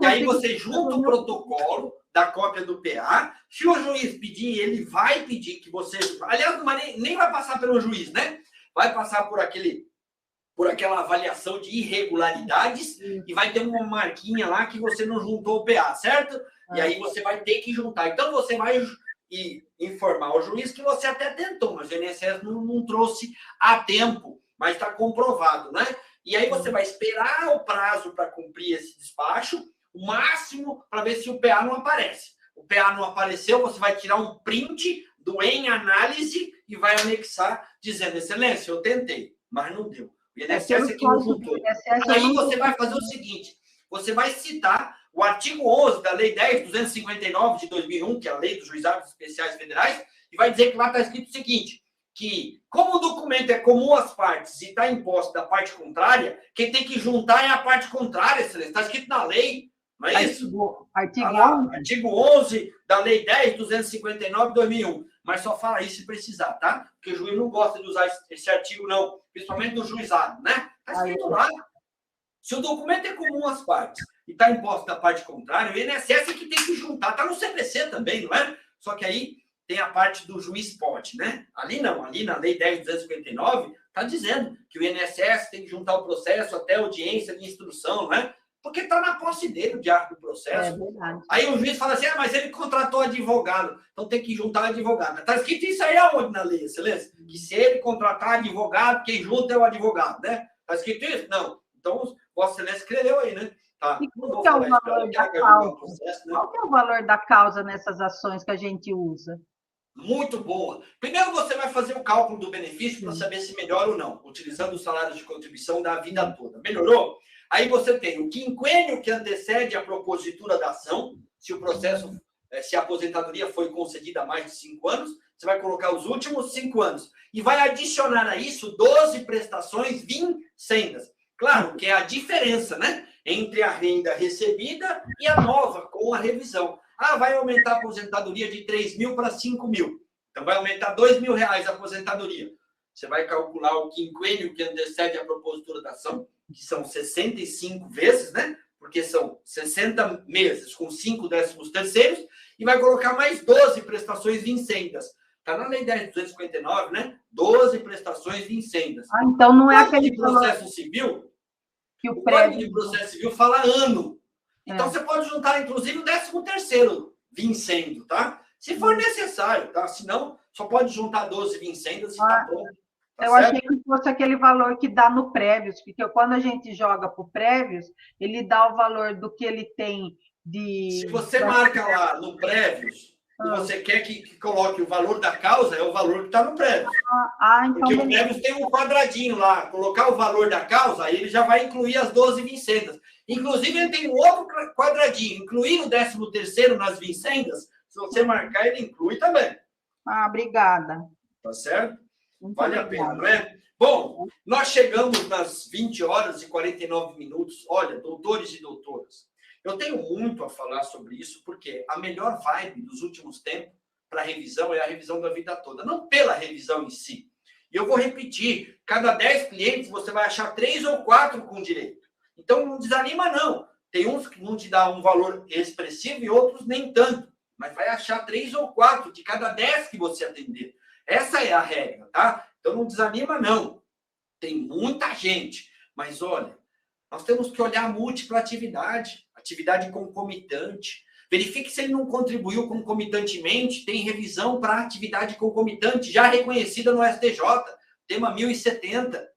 E aí você junta o protocolo da cópia do PA. Se o juiz pedir, ele vai pedir que você... Aliás, nem vai passar pelo juiz, né? Vai passar por aquela avaliação de irregularidades e vai ter uma marquinha lá que você não juntou o PA, certo? E aí você vai ter que juntar. Então, você vai informar o juiz que você até tentou, mas o INSS não trouxe a tempo, mas está comprovado, né? E aí você vai esperar o prazo para cumprir esse despacho, o máximo para ver se o PA não aparece. O PA não apareceu, você vai tirar um print do em análise e vai anexar, dizendo, excelência, eu tentei, mas não deu. O INSS aqui não juntou. Aí você vai fazer o seguinte, você vai citar o artigo 11 da Lei 10.259 de 2001, que é a Lei dos Juizados Especiais Federais, e vai dizer que lá está escrito o seguinte, que como o documento é comum às partes e está imposto da parte contrária, quem tem que juntar é a parte contrária, excelência. Está escrito na lei, não é isso? Artigo 11 da Lei 10.259 de 2001. Mas só fala isso se precisar, tá? Porque o juiz não gosta de usar esse artigo, não. Principalmente do juizado, né? Está escrito lá. Se o documento é comum às partes e está imposto da parte contrária, o INSS é que tem que juntar. Está no CPC também, não é? Só que aí tem a parte do juiz pode, né? Ali não. Ali na Lei 10.259 está dizendo que o INSS tem que juntar o processo até audiência de instrução, não é? Porque está na posse dele o diário do processo. É verdade. Aí o juiz fala assim, mas ele contratou advogado, então tem que juntar advogado. Está escrito isso aí aonde na lei, excelência? Que se ele contratar advogado, quem junta é o advogado, né? Está escrito isso? Não. Então, Vossa Excelência escreveu aí, né? Tá. E qual que é o valor da causa? Qual que é o valor da causa nessas ações que a gente usa? Muito boa. Primeiro você vai fazer o cálculo do benefício para saber se melhora ou não, utilizando os salários de contribuição da vida toda. Melhorou? Aí você tem o quinquênio que antecede a propositura da ação, se o processo, se a aposentadoria foi concedida há mais de 5 anos, você vai colocar os últimos 5 anos. E vai adicionar a isso 12 prestações vincendas. Claro que é a diferença, né? Entre a renda recebida e a nova, com a revisão. Vai aumentar a aposentadoria de 3 mil para 5 mil. Então, vai aumentar R$2.000 a aposentadoria. Você vai calcular o quinquênio que antecede a propositura da ação, que são 65 vezes, né? Porque são 60 meses com 5 13º, e vai colocar mais 12 prestações vincendas. Está na Lei 10.259, né? 12 prestações vincendas. Então não é aquele processo civil. Que o Código de Processo Civil fala ano. Então você pode juntar, inclusive, o 13º vincendo, tá? Se for necessário, tá? Se não, só pode juntar 12 vincendas e tá pronto. Tá eu certo? Achei que fosse aquele valor que dá no Prévios, porque quando a gente joga para o Prévios, ele dá o valor do que ele tem de... Se você marca lá no Prévios, e você quer que coloque o valor da causa, é o valor que está no prévio. Então porque o prévio tem um quadradinho lá, colocar o valor da causa, aí ele já vai incluir as 12 vincendas. Inclusive, ele tem um outro quadradinho, incluir o 13º nas vincendas, se você marcar, ele inclui também. Obrigada. Tá certo? Muito Vale obrigada. a pena, não é? Bom, nós chegamos nas 20 horas e 49 minutos. Olha, doutores e doutoras, eu tenho muito a falar sobre isso, porque a melhor vibe dos últimos tempos para revisão é a revisão da vida toda, não pela revisão em si. E eu vou repetir, cada 10 clientes você vai achar 3 ou 4 com direito. Então, não desanima, não. Tem uns que vão te dar um valor expressivo e outros nem tanto. Mas vai achar 3 ou 4 de cada 10 que você atender. Essa é a regra, tá? Então, não desanima, não. Tem muita gente. Mas, olha, nós temos que olhar a múltipla atividade, atividade concomitante. Verifique se ele não contribuiu concomitantemente. Tem revisão para atividade concomitante, já reconhecida no STJ, tema 1070.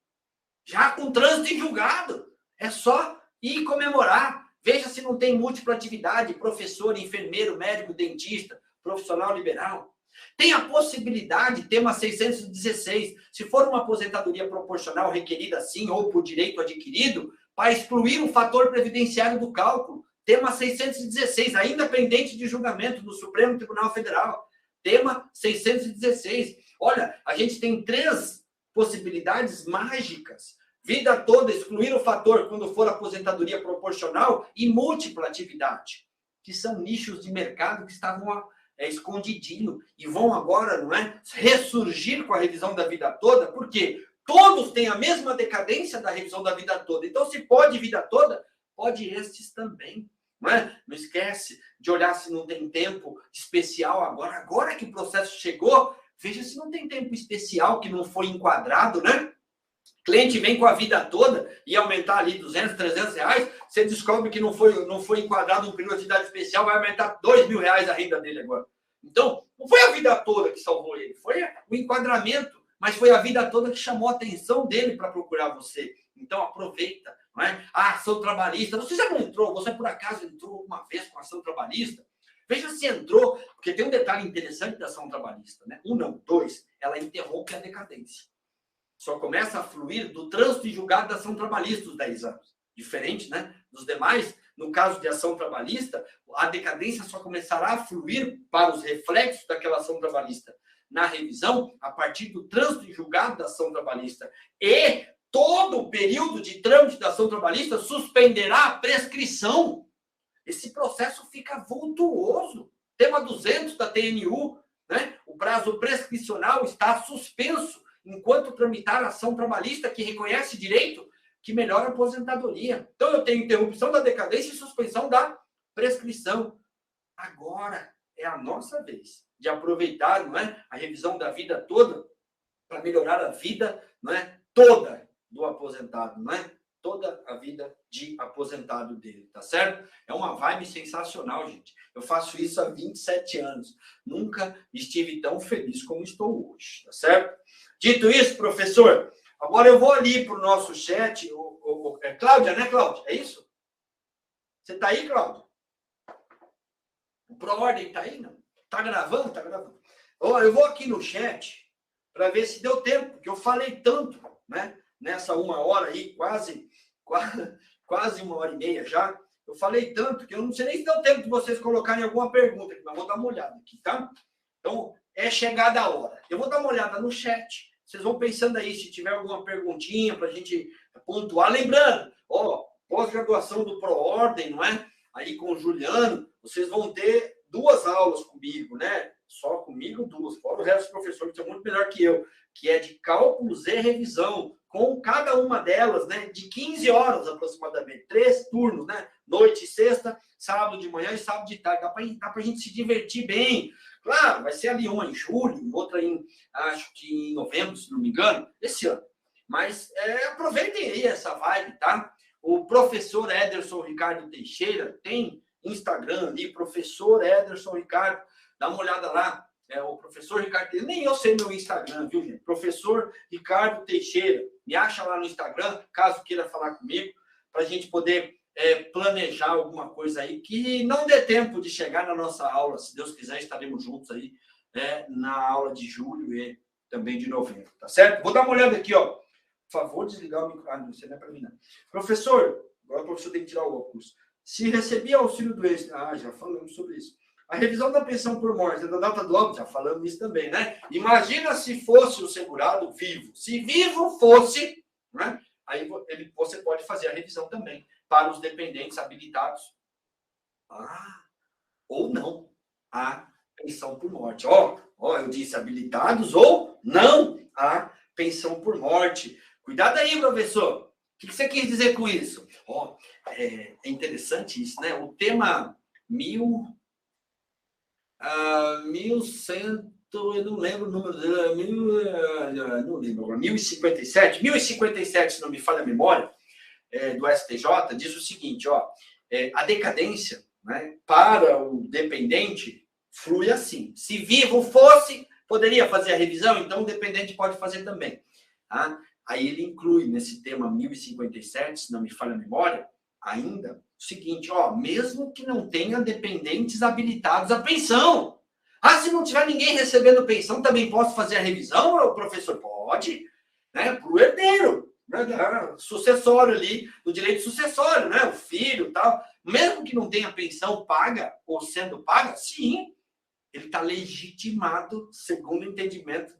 Já com trânsito em julgado. É só ir comemorar. Veja se não tem múltipla atividade, professor, enfermeiro, médico, dentista, profissional liberal. Tem a possibilidade, tema 616, se for uma aposentadoria proporcional requerida sim ou por direito adquirido, para excluir o fator previdenciário do cálculo. Tema 616, ainda pendente de julgamento no Supremo Tribunal Federal. Tema 616. Olha, a gente tem 3 possibilidades mágicas. Vida toda, excluir o fator quando for aposentadoria proporcional e múltipla atividade, que são nichos de mercado que estavam escondidinho e vão agora, não é, ressurgir com a revisão da vida toda, porque todos têm a mesma decadência da revisão da vida toda. Então, se pode vida toda, pode estes também. Não é? Não esquece de olhar se não tem tempo especial agora. Agora que o processo chegou, veja se não tem tempo especial que não foi enquadrado, né? Cliente vem com a vida toda e aumentar ali 200, 300 reais, você descobre que não foi enquadrado um período de idade especial, vai aumentar 2.000 reais a renda dele agora. Então, não foi a vida toda que salvou ele, foi o enquadramento, mas foi a vida toda que chamou a atenção dele para procurar você. Então, aproveita, não é? A ação trabalhista, você já não entrou, você por acaso entrou uma vez com a ação trabalhista? Veja se entrou, porque tem um detalhe interessante da ação trabalhista, né? 1 não, 2, ela interrompe a decadência. Só começa a fluir do trânsito em julgado da ação trabalhista os 10 anos. Diferente, né, dos demais, no caso de ação trabalhista, a decadência só começará a fluir para os reflexos daquela ação trabalhista na revisão a partir do trânsito em julgado da ação trabalhista. E todo o período de trâmite da ação trabalhista suspenderá a prescrição. Esse processo fica vultuoso. Tema 200 da TNU, né? O prazo prescricional está suspenso enquanto tramitar a ação trabalhista que reconhece direito que melhora a aposentadoria. Então, eu tenho interrupção da decadência e suspensão da prescrição. Agora é a nossa vez de aproveitar, não é, a revisão da vida toda para melhorar a vida, não é, toda do aposentado, não é? Toda a vida de aposentado dele, tá certo? É uma vibe sensacional, gente. Eu faço isso há 27 anos. Nunca estive tão feliz como estou hoje, tá certo? Dito isso, professor, agora eu vou ali para o nosso chat. É Cláudia, né, Cláudia? É isso? Você está aí, Cláudia? O ProOrdem está aí, não? Está gravando? Está gravando. Eu vou aqui no chat para ver se deu tempo, porque eu falei tanto, né? Nessa 1 hora aí, quase 1h30 já. Eu falei tanto que eu não sei nem se deu tempo de vocês colocarem alguma pergunta aqui, mas vou dar uma olhada aqui, tá? Então, é chegada a hora. Eu vou dar uma olhada no chat. Vocês vão pensando aí, se tiver alguma perguntinha para a gente pontuar. Lembrando, pós-graduação do ProOrdem, não é? Aí com o Juliano, vocês vão ter 2 aulas comigo, né? Só comigo 2. Fora o resto dos professores que são muito melhor que eu, que é de cálculos e revisão, com cada uma delas, né? De 15 horas aproximadamente. 3 turnos, né? Noite e sexta, sábado de manhã e sábado de tarde. Dá para a gente se divertir bem. Claro, vai ser ali uma em julho, outra acho que em novembro, se não me engano, esse ano. Mas aproveitem aí essa vibe, tá? O professor Ederson Ricardo Teixeira tem Instagram ali, professor Ederson Ricardo, dá uma olhada lá. O professor Ricardo Teixeira, nem eu sei meu Instagram, viu, gente? Professor Ricardo Teixeira, me acha lá no Instagram, caso queira falar comigo, para a gente poder planejar alguma coisa aí que não dê tempo de chegar na nossa aula. Se Deus quiser, estaremos juntos aí na aula de julho e também de novembro, tá certo? Vou dar uma olhada aqui, ó. Por favor, desligar o microfone. Não sei, não é para mim, não. Professor, agora o professor tem que tirar o óculos. Se recebia auxílio doença... já falamos sobre isso. A revisão da pensão por morte, da data do óbito, já falamos isso também, né? Imagina se fosse o segurado vivo. Se vivo fosse, né? Aí você pode fazer a revisão também para os dependentes habilitados. Ou não. A pensão por morte. Ó, eu disse habilitados ou não a pensão por morte. Cuidado aí, professor. O que você quis dizer com isso? É interessante isso, né? O tema 1100, eu não lembro o número dele, não lembro agora, 1057, se não me falha a memória, do STJ, diz o seguinte, a decadência, né, para o dependente flui assim. Se vivo fosse, poderia fazer a revisão, então o dependente pode fazer também. Tá? Aí ele inclui nesse tema 1057, se não me falha a memória, ainda o seguinte, mesmo que não tenha dependentes habilitados à pensão. Se não tiver ninguém recebendo pensão, também posso fazer a revisão, professor? Pode, né? Para o herdeiro, né? Sucessório ali, do direito sucessório, né? O filho e tal. Mesmo que não tenha pensão paga ou sendo paga, sim, ele está legitimado, segundo o entendimento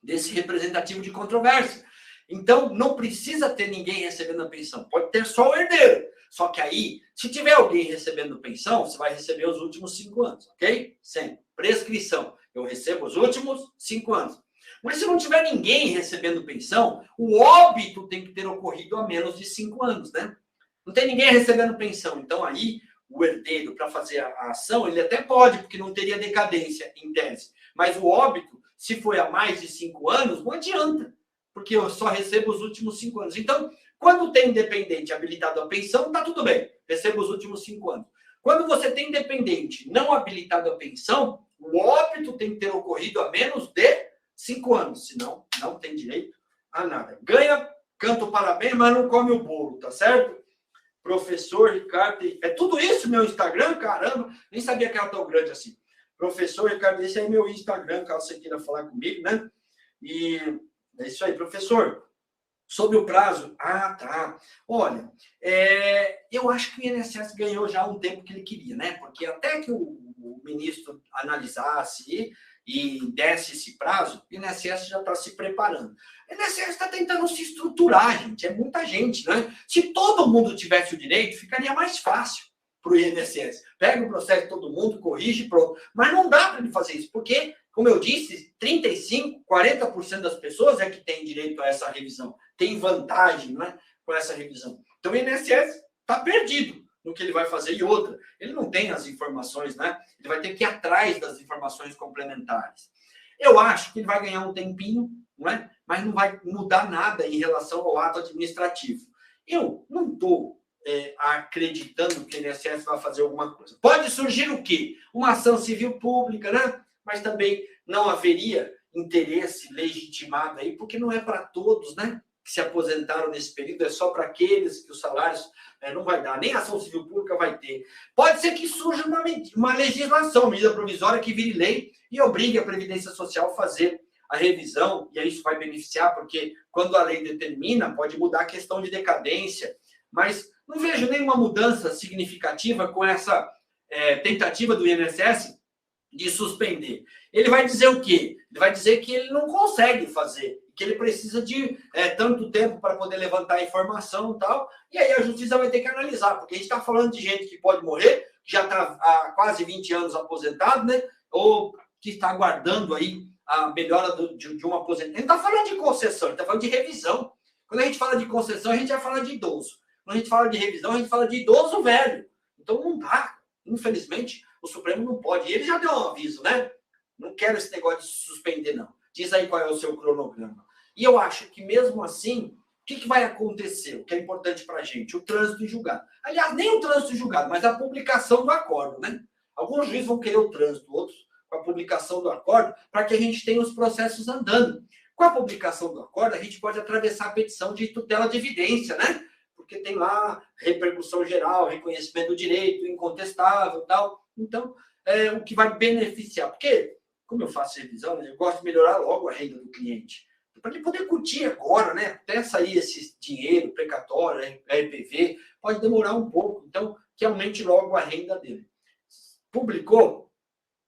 desse representativo de controvérsia. Então, não precisa ter ninguém recebendo a pensão, pode ter só o herdeiro. Só que aí, se tiver alguém recebendo pensão, você vai receber os últimos 5 anos, ok? Sempre. Prescrição. Eu recebo os últimos 5 anos. Mas se não tiver ninguém recebendo pensão, o óbito tem que ter ocorrido há menos de 5 anos, né? Não tem ninguém recebendo pensão. Então, aí, o herdeiro, para fazer a ação, ele até pode, porque não teria decadência, em tese. Mas o óbito, se foi há mais de 5 anos, não adianta, porque eu só recebo os últimos 5 anos. Então, quando tem dependente habilitado à pensão, tá tudo bem, recebo os últimos 5 anos. Quando você tem dependente não habilitado à pensão, o óbito tem que ter ocorrido há menos de 5 anos, senão não tem direito a nada. Ganha, canta o parabéns, mas não come o bolo, tá certo? Professor Ricardo, é tudo isso meu Instagram? Caramba, nem sabia que era tão grande assim. Professor Ricardo, esse é meu Instagram, caso você queira falar comigo, né? E é isso aí, professor. Sobre o prazo, tá. Olha, eu acho que o INSS ganhou já um tempo que ele queria, né? Porque até que o ministro analisasse e desse esse prazo, o INSS já está se preparando. O INSS está tentando se estruturar, gente. É muita gente, né? Se todo mundo tivesse o direito, ficaria mais fácil para o INSS. Pega o processo de todo mundo, corrige, pronto. Mas não dá para ele fazer isso, porque, como eu disse, 35%, 40% das pessoas é que tem direito a essa revisão. Tem vantagem, né, com essa revisão. Então, o INSS está perdido no que ele vai fazer. E outra, ele não tem as informações, né? Ele vai ter que ir atrás das informações complementares. Eu acho que ele vai ganhar um tempinho, não é? Mas não vai mudar nada em relação ao ato administrativo. Eu não estou acreditando que o INSS vai fazer alguma coisa. Pode surgir o quê? Uma ação civil pública, né? Mas também não haveria interesse legitimado aí, porque não é para todos, né? Que se aposentaram nesse período, é só para aqueles que os salários não vai dar, nem ação civil pública vai ter. Pode ser que surja uma legislação, medida provisória que vire lei e obrigue a Previdência Social a fazer a revisão, e aí isso vai beneficiar, porque quando a lei determina, pode mudar a questão de decadência, mas não vejo nenhuma mudança significativa com essa tentativa do INSS de suspender. Ele vai dizer o quê? Ele vai dizer que ele não consegue fazer, que ele precisa de tanto tempo para poder levantar a informação e tal, e aí a justiça vai ter que analisar, porque a gente está falando de gente que pode morrer, que já está há quase 20 anos aposentado, né? Ou que está aguardando aí a melhora de uma aposentadoria. A gente está falando de concessão, a gente está falando de revisão. Quando a gente fala de concessão, a gente vai falar de idoso. Quando a gente fala de revisão, a gente fala de idoso velho. Então não dá. Infelizmente, o Supremo não pode. E ele já deu um aviso, né? Não quero esse negócio de suspender, não. Diz aí qual é o seu cronograma. E eu acho que mesmo assim, o que vai acontecer? O que é importante para a gente? O trânsito em julgado. Aliás, nem o trânsito em julgado, mas a publicação do acordo, né? Alguns juízes vão querer o trânsito, outros com a publicação do acordo, para que a gente tenha os processos andando. Com a publicação do acordo, a gente pode atravessar a petição de tutela de evidência, né? porque tem lá repercussão geral, reconhecimento do direito, incontestável e tal. Então, o que vai beneficiar. Porque, como eu faço revisão, né, eu gosto de melhorar logo a renda do cliente. Para ele poder curtir agora, né? Até sair esse dinheiro, precatório, RPV, pode demorar um pouco. Então, que aumente logo a renda dele. Publicou,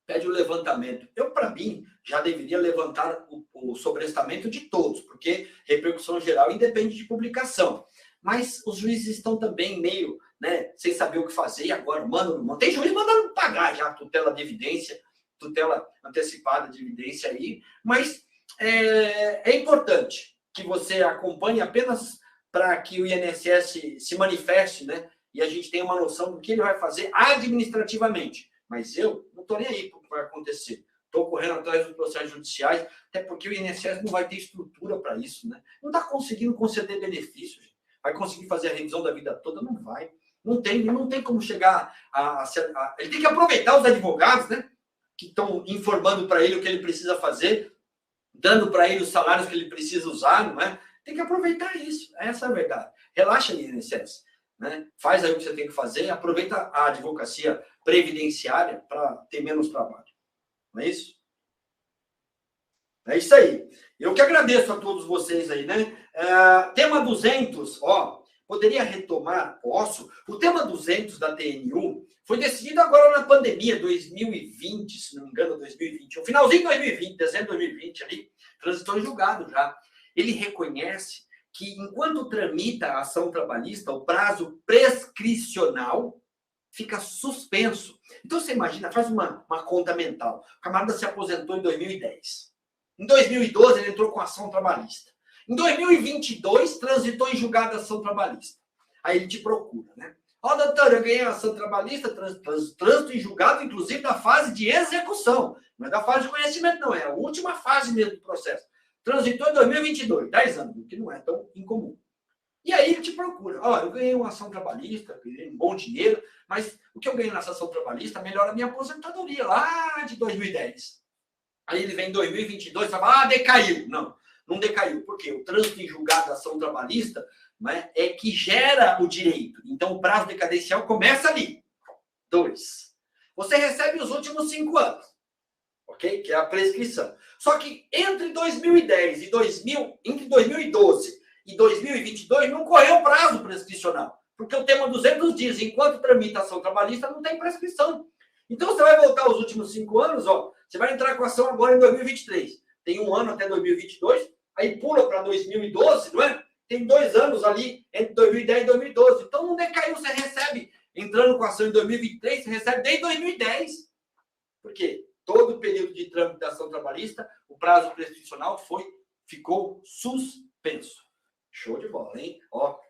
pede o levantamento. Eu, para mim, já deveria levantar o sobrestamento de todos, porque repercussão geral independe de publicação. Mas os juízes estão também meio, né, sem saber o que fazer, e agora mandam. Tem juiz mandando pagar já tutela de evidência, tutela antecipada de evidência aí, mas é importante que você acompanhe apenas para que o INSS se manifeste, né, e a gente tenha uma noção do que ele vai fazer administrativamente. Mas eu não estou nem aí para o que vai acontecer. Estou correndo atrás dos processos judiciais, até porque o INSS não vai ter estrutura para isso, né? Não está conseguindo conceder benefícios. Vai conseguir fazer a revisão da vida toda? Não vai. Não tem como chegar ele tem que aproveitar os advogados, né? Que estão informando para ele o que ele precisa fazer, dando para ele os salários que ele precisa usar, não é? Tem que aproveitar isso. Essa é a verdade. Relaxa aí, INSS. Né? Faz aí o que você tem que fazer, aproveita a advocacia previdenciária para ter menos trabalho. Não é isso? É isso aí. Eu que agradeço a todos vocês aí, né? Tema 200, poderia retomar? Posso. O tema 200 da TNU foi decidido agora na pandemia, 2020, se não me engano, 2021. Finalzinho de 2020, dezembro de 2020 ali, transitou em julgado já. Ele reconhece que, enquanto tramita a ação trabalhista, o prazo prescricional fica suspenso. Então, você imagina, faz uma conta mental. O camarada se aposentou em 2010. Em 2012, ele entrou com ação trabalhista. Em 2022, transitou em julgado a ação trabalhista. Aí ele te procura, né? Doutor, eu ganhei a ação trabalhista, trânsito em julgado, inclusive da fase de execução. Não é da fase de conhecimento, não. É a última fase mesmo do processo. Transitou em 2022, 10 anos, o que não é tão incomum. E aí ele te procura. Eu ganhei uma ação trabalhista, ganhei um bom dinheiro, mas o que eu ganhei nessa ação trabalhista melhora a minha aposentadoria lá de 2010. Aí ele vem em 2022 e fala, decaiu. Não decaiu. Por quê? O trânsito em julgado da ação trabalhista, né, é que gera o direito. Então, o prazo decadencial começa ali. 2. Você recebe os últimos 5 anos. Ok? Que é a prescrição. Só que entre 2010 e entre 2012 e 2022 não correu o prazo prescricional. Porque o tema 200 diz, enquanto tramita a ação trabalhista, não tem prescrição. Então, você vai voltar os últimos 5 anos, você vai entrar com a ação agora em 2023. Tem 1 ano até 2022, aí pula para 2012, não é? Tem 2 anos ali entre 2010 e 2012. Então, não decaiu, você recebe, entrando com a ação em 2023, você recebe desde 2010. Por quê? Todo o período de tramitação trabalhista, o prazo prescricional ficou suspenso. Show de bola, hein?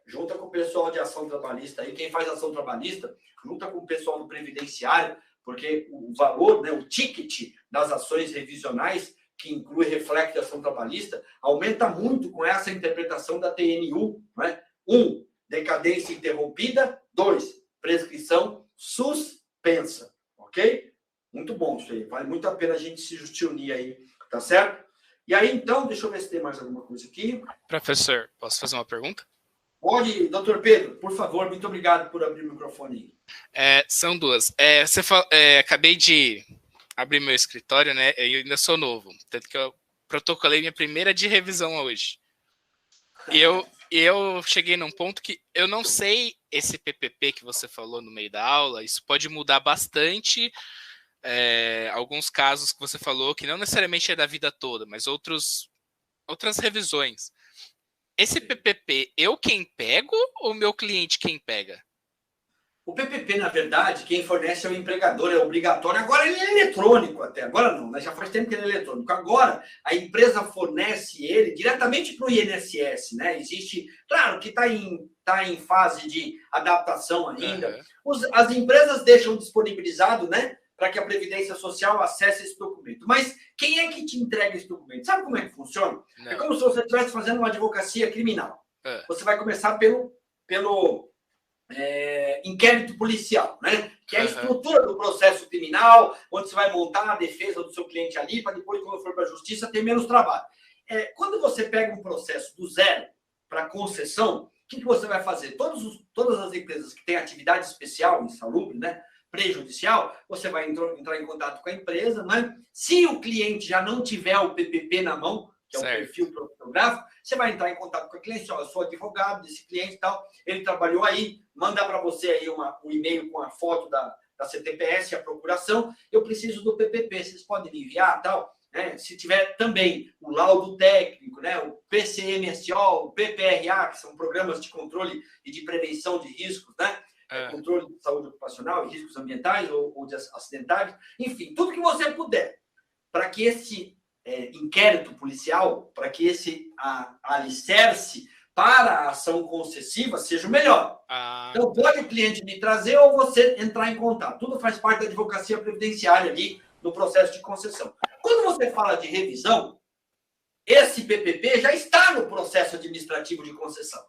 Junta com o pessoal de ação trabalhista aí, quem faz ação trabalhista, junta com o pessoal do previdenciário, porque o valor, né, o ticket das ações revisionais, que inclui reflexo de ação trabalhista, aumenta muito com essa interpretação da TNU. Né? 1, decadência interrompida. 2, prescrição suspensa. Ok? Muito bom isso aí. Vale muito a pena a gente se unir aí. Tá certo? E aí, então, deixa eu ver se tem mais alguma coisa aqui. Professor, posso fazer uma pergunta? Pode, doutor Pedro, por favor. Muito obrigado por abrir o microfone aí. São 2. Acabei de abrir meu escritório, né? Eu ainda sou novo. Tanto que eu protocolei minha primeira de revisão hoje. E eu cheguei num ponto que eu não sei esse PPP que você falou no meio da aula. Isso pode mudar bastante. Alguns casos que você falou que não necessariamente é da vida toda, mas outras revisões. Esse PPP, eu quem pego ou meu cliente quem pega? O PPP, na verdade, quem fornece é o empregador, é obrigatório. Agora ele é eletrônico até. Agora não, mas já faz tempo que ele é eletrônico. Agora a empresa fornece ele diretamente para o INSS, né? Existe, claro que está em fase de adaptação ainda. As empresas deixam disponibilizado, né? Para que a Previdência Social acesse esse documento. Mas quem é que te entrega esse documento? Sabe como é que funciona? Não. É como se você estivesse fazendo uma advocacia criminal. Você vai começar pelo inquérito policial, né? Que é a estrutura do processo criminal, onde você vai montar a defesa do seu cliente ali, para depois, quando for para a justiça, ter menos trabalho. Quando você pega um processo do zero para concessão, que você vai fazer? Todas as empresas que têm atividade especial, insalubre, né? Prejudicial, você vai entrar em contato com a empresa, né? Se o cliente já não tiver o PPP na mão, que é o perfil profiográfico, você vai entrar em contato com o cliente, ó, eu sou advogado desse cliente e tal, ele trabalhou aí, mandar para você aí um e-mail com a foto da CTPS, a procuração, eu preciso do PPP, vocês podem me enviar tal, né? Se tiver também o laudo técnico, né? O PCMSO, o PPRA, que são programas de controle e de prevenção de riscos, né? Controle de saúde ocupacional e riscos ambientais ou de acidentais, enfim, tudo que você puder, para que esse inquérito policial, para que esse alicerce para a ação concessiva seja o melhor. Então, pode o cliente me trazer ou você entrar em contato. Tudo faz parte da advocacia previdenciária ali no processo de concessão. Quando você fala de revisão, esse PPP já está no processo administrativo de concessão.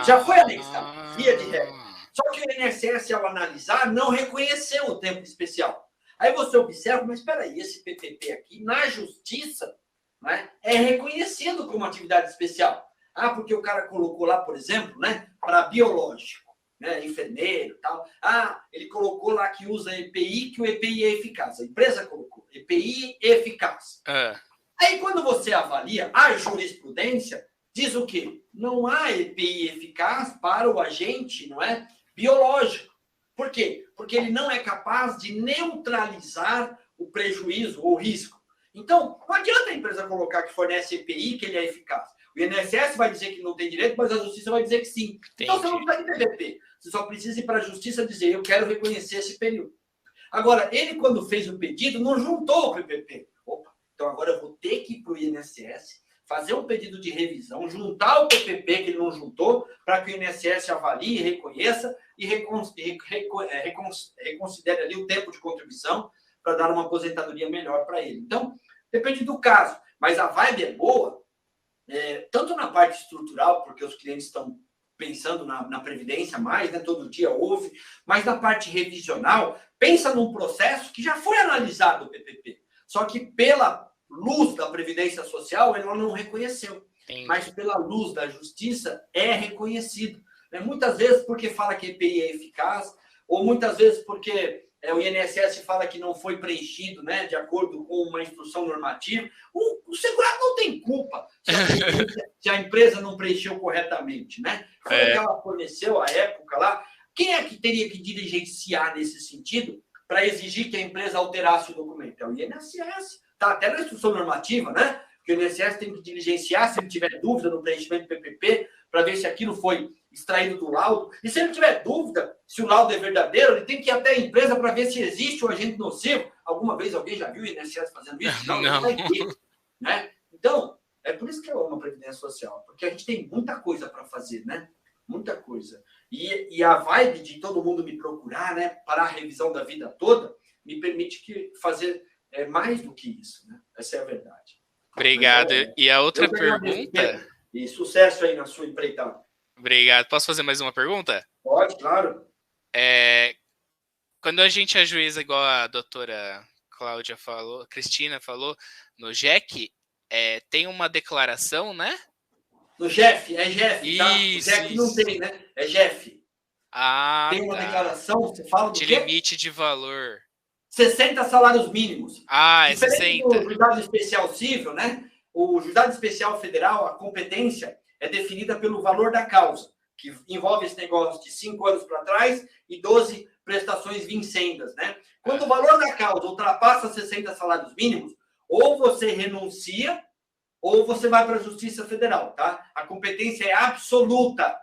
Já foi anexado, via de regra. Só que o INSS, ao analisar, não reconheceu o tempo especial. Aí você observa, mas espera aí, esse PPP aqui, na justiça, né, é reconhecido como atividade especial. Porque o cara colocou lá, por exemplo, né, para biológico, né, enfermeiro e tal. Ele colocou lá que usa EPI, que o EPI é eficaz. A empresa colocou EPI eficaz. Aí, quando você avalia a jurisprudência, diz o quê? Não há EPI eficaz para o agente, não é? Biológico. Por quê? Porque ele não é capaz de neutralizar o prejuízo ou risco. Então, não adianta a empresa colocar que fornece EPI, que ele é eficaz. O INSS vai dizer que não tem direito, mas a justiça vai dizer que sim. Entendi. Então, você não precisa de PPP. Você só precisa ir para a justiça dizer, eu quero reconhecer esse período. Agora, ele, quando fez o pedido, não juntou o PPP. Então agora eu vou ter que ir para o INSS, fazer um pedido de revisão, juntar o PPP que ele não juntou, para que o INSS avalie, reconheça e reconsidere ali o tempo de contribuição para dar uma aposentadoria melhor para ele. Então, depende do caso. Mas a vibe é boa, tanto na parte estrutural, porque os clientes estão pensando na previdência mais, né? Todo dia houve, mas na parte revisional, pensa num processo que já foi analisado o PPP, só que pela luz da Previdência Social, ela não reconheceu. Entendi. Mas pela luz da Justiça, é reconhecido. Muitas vezes porque fala que EPI é eficaz, ou muitas vezes porque o INSS fala que não foi preenchido, né, de acordo com uma instrução normativa. O segurado não tem culpa se a empresa não preencheu corretamente, né? Foi o que ela forneceu à época lá. Quem é que teria que diligenciar nesse sentido para exigir que a empresa alterasse o documento? É o INSS. Está até na instrução normativa, né? Porque o INSS tem que diligenciar se ele tiver dúvida no preenchimento do PPP, para ver se aquilo foi extraído do laudo. E se ele tiver dúvida se o laudo é verdadeiro, ele tem que ir até a empresa para ver se existe o agente nocivo. Alguma vez alguém já viu o INSS fazendo isso? Não vai ver, né? Então, é por isso que eu amo a Previdência Social, porque a gente tem muita coisa para fazer, né? Muita coisa. E a vibe de todo mundo me procurar, né, para a revisão da vida toda, me permite fazer mais do que isso, né? Essa é a verdade. Obrigado. E a outra pergunta... E sucesso aí na sua empreitada. Obrigado. Posso fazer mais uma pergunta? Pode, claro. Quando a gente ajuiza, igual a doutora Cláudia falou, Cristina falou, no JEC, tem uma declaração, né? No JEF, JEF, tá? O JEC não tem, né? É JEF. Tem uma declaração, você fala do de quê? limite de valor. 60 salários mínimos. É diferente 60. do juizado especial civil, né? O juizado especial federal, a competência é definida pelo valor da causa, que envolve esse negócio de 5 anos para trás e 12 prestações vincendas, né? Quando o valor da causa ultrapassa 60 salários mínimos, ou você renuncia, ou você vai para a Justiça Federal, tá? A competência é absoluta.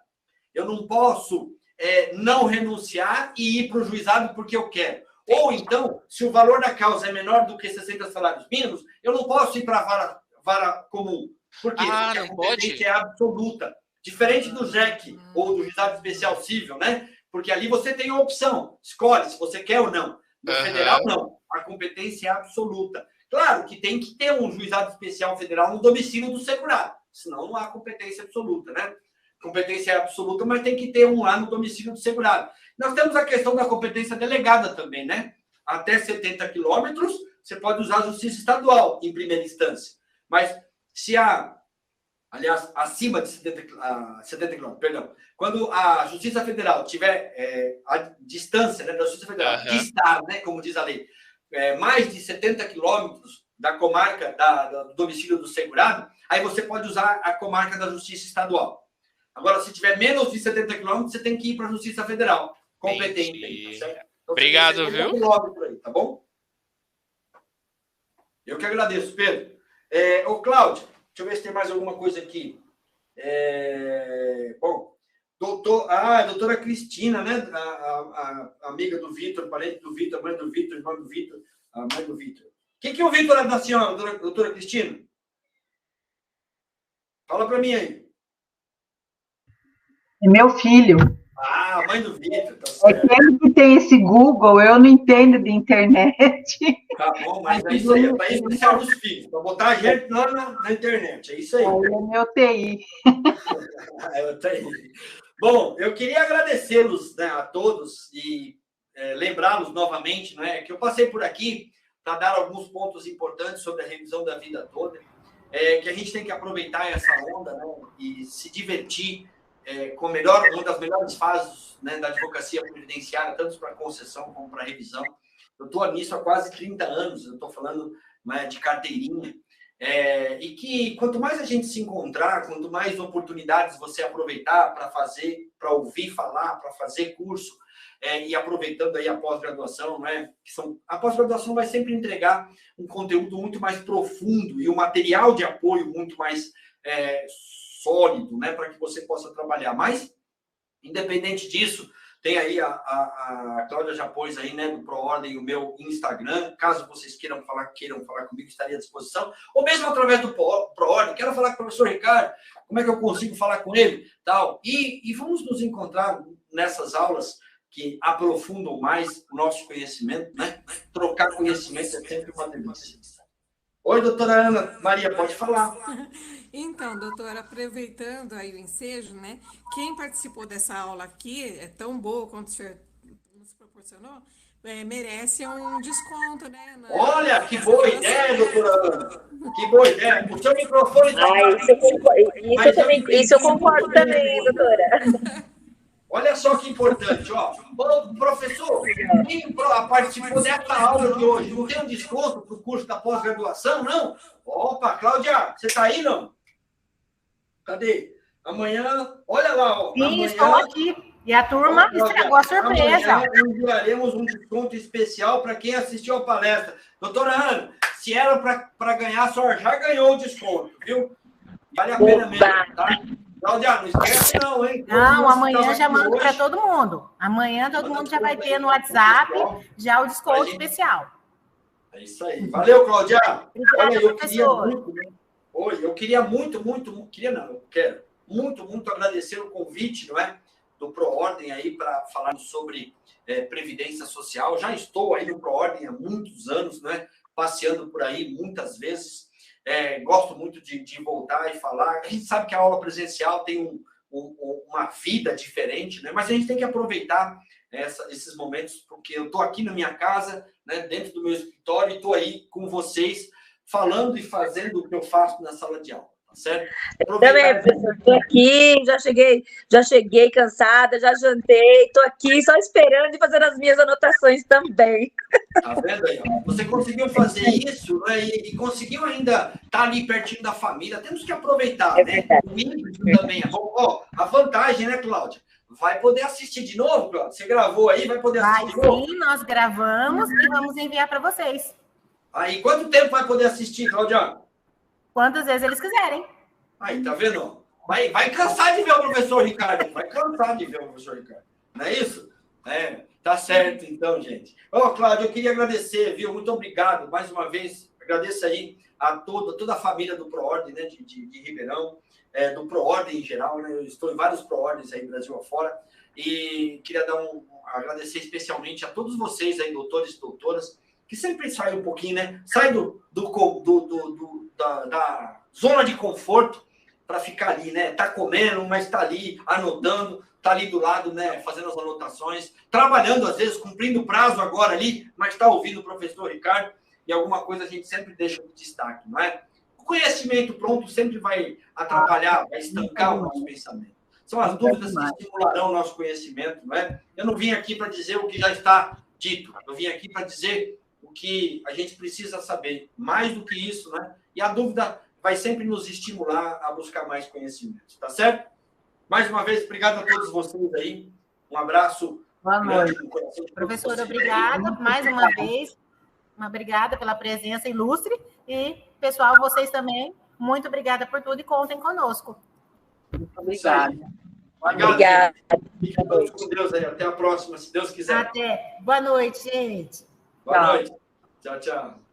Eu não posso não renunciar e ir para o juizado porque eu quero. Ou então, se o valor da causa é menor do que 60 salários mínimos, eu não posso ir para a vara comum. Por quê? Porque a competência é absoluta. Diferente do JEC ou do juizado especial civil, né? Porque ali você tem a opção. Escolhe se você quer ou não. No federal, não. A competência é absoluta. Claro que tem que ter um juizado especial federal no domicílio do segurado. Senão não há competência absoluta, né? Competência é absoluta, mas tem que ter um lá no domicílio do segurado. Nós temos a questão da competência delegada também, né? Até 70 quilômetros, você pode usar a justiça estadual em primeira instância. Mas se a aliás, acima de 70 quilômetros, perdão. Quando a Justiça Federal tiver a distância, né, da Justiça Federal, distar, né, como diz a lei, mais de 70 quilômetros da comarca do domicílio do segurado, aí você pode usar a comarca da Justiça Estadual. Agora, se tiver menos de 70 quilômetros, você tem que ir para a Justiça Federal, competente. Aí, tá certo? Então, obrigado, viu? Aí, tá bom? Eu que agradeço, Pedro. Ô, Cláudio, deixa eu ver se tem mais alguma coisa aqui. Bom, doutora Cristina, né? A amiga do Vitor, parente do Vitor, mãe do Vitor, irmã do Vitor, a mãe do Vitor. Quem que é o Vitor da senhora, doutora Cristina? Fala para mim aí. É meu filho. Ah, mãe do Vitor, tá certo. É aquele que tem esse Google, eu não entendo de internet. Tá bom, mas é isso aí, é para isso que serve os filhos, para botar a gente lá na internet, é isso aí. É meu TI. É o TI. Bom, eu queria agradecê-los, né, a todos e lembrá-los novamente, né, que eu passei por aqui para dar alguns pontos importantes sobre a revisão da vida toda, que a gente tem que aproveitar essa onda, né, e se divertir com uma das melhores fases, né, da advocacia previdenciária, tanto para concessão como para revisão. Eu estou nisso há quase 30 anos, eu estou falando, né, de carteirinha. E que quanto mais a gente se encontrar, quanto mais oportunidades você aproveitar para fazer, para ouvir falar, para fazer curso, e aproveitando aí a pós-graduação, né? A pós-graduação vai sempre entregar um conteúdo muito mais profundo e um material de apoio muito mais sólido, né? Para que você possa trabalhar. Mas, independente disso, tem aí a Cláudia já pôs aí, né, do ProOrdem, o meu Instagram. Caso vocês queiram falar comigo, estaria à disposição. Ou mesmo através do ProOrdem. Quero falar com o professor Ricardo, como é que eu consigo falar com ele? Tal. E vamos nos encontrar nessas aulas que aprofundam mais o nosso conhecimento, né? Trocar conhecimento é sempre uma delícia. Oi, doutora Ana Maria, pode falar. Então, doutora, aproveitando aí o ensejo, né? Quem participou dessa aula aqui, é tão boa quanto o senhor nos proporcionou, merece um desconto, né? Olha, que boa ideia, doutora Ana. Que boa ideia. O seu microfone está... Isso eu concordo também, doutora. Olha só que importante, ó. Ô, professor, quem participou dessa aula de hoje não tem um desconto para o curso da pós-graduação, não? Opa, Cláudia, você está aí, não? Cadê? Amanhã, olha lá, ó. Sim, amanhã, estou aqui. E a turma estragou a surpresa. Amanhã enviaremos um desconto especial para quem assistiu a palestra. Doutora Ana, se era para ganhar, a senhora já ganhou o desconto, viu? Vale a pena mesmo, tá? Cláudia, não esquece não, hein? Não, amanhã já mando para todo mundo. Amanhã todo mundo já vai ter no WhatsApp já o desconto especial. É isso aí. Valeu, Cláudia. Obrigada, professor. Eu queria muito, eu quero muito agradecer o convite, não é? Do ProOrdem aí para falar sobre previdência social. Já estou aí no ProOrdem há muitos anos, né? Passeando por aí muitas vezes. Gosto muito de voltar e falar. A gente sabe que a aula presencial tem uma vida diferente, né? Mas a gente tem que aproveitar esses momentos, porque eu estou aqui na minha casa, né, dentro do meu escritório, e estou aí com vocês, falando e fazendo o que eu faço na sala de aula, tá certo? Também, professor, estou aqui, já cheguei cansada, já jantei, estou aqui só esperando e fazendo as minhas anotações também. Tá vendo aí? Ó? Você conseguiu fazer isso, né? E conseguiu ainda estar ali pertinho da família. Temos que aproveitar, né? Também é bom. Ó, a vantagem, né, Cláudia? Vai poder assistir de novo, Cláudia? Você gravou aí, vai poder assistir de novo? Sim, nós gravamos e vamos enviar para vocês. Aí, quanto tempo vai poder assistir, Cláudia? Quantas vezes eles quiserem. Aí, tá vendo? Vai cansar de ver o professor Ricardo. Vai cansar de ver o professor Ricardo. Não é isso? Tá certo, então, gente. Ó, Cláudio, eu queria agradecer, viu? Muito obrigado, mais uma vez. Agradeço aí a toda a família do ProOrdem, né, de Ribeirão, do ProOrdem em geral, né? Eu estou em vários ProOrdens aí, Brasil afora, e queria agradecer especialmente a todos vocês aí, doutores e doutoras, que sempre saem um pouquinho, né? Sai da zona de conforto para ficar ali, né? Tá comendo, mas tá ali anotando, tá ali do lado, né? Fazendo as anotações, trabalhando às vezes, cumprindo o prazo agora ali, mas tá ouvindo o professor Ricardo, e alguma coisa a gente sempre deixa de destaque, não é? O conhecimento pronto sempre vai atrapalhar, vai estancar o nosso pensamento. São as dúvidas que estimularão o nosso conhecimento, não é? Eu não vim aqui para dizer o que já está dito, eu vim aqui para dizer o que a gente precisa saber, mais do que isso, né? E a dúvida vai sempre nos estimular a buscar mais conhecimento, tá certo? Mais uma vez, obrigado a todos vocês aí, um abraço. Boa noite. Professora, obrigada mais uma vez. Obrigada pela presença ilustre. E, pessoal, vocês também, muito obrigada por tudo e contem conosco. Muito obrigada. Obrigada. Fiquem todos com Deus aí. Até a próxima, se Deus quiser. Até. Boa noite, gente. Boa noite. Tchau, tchau.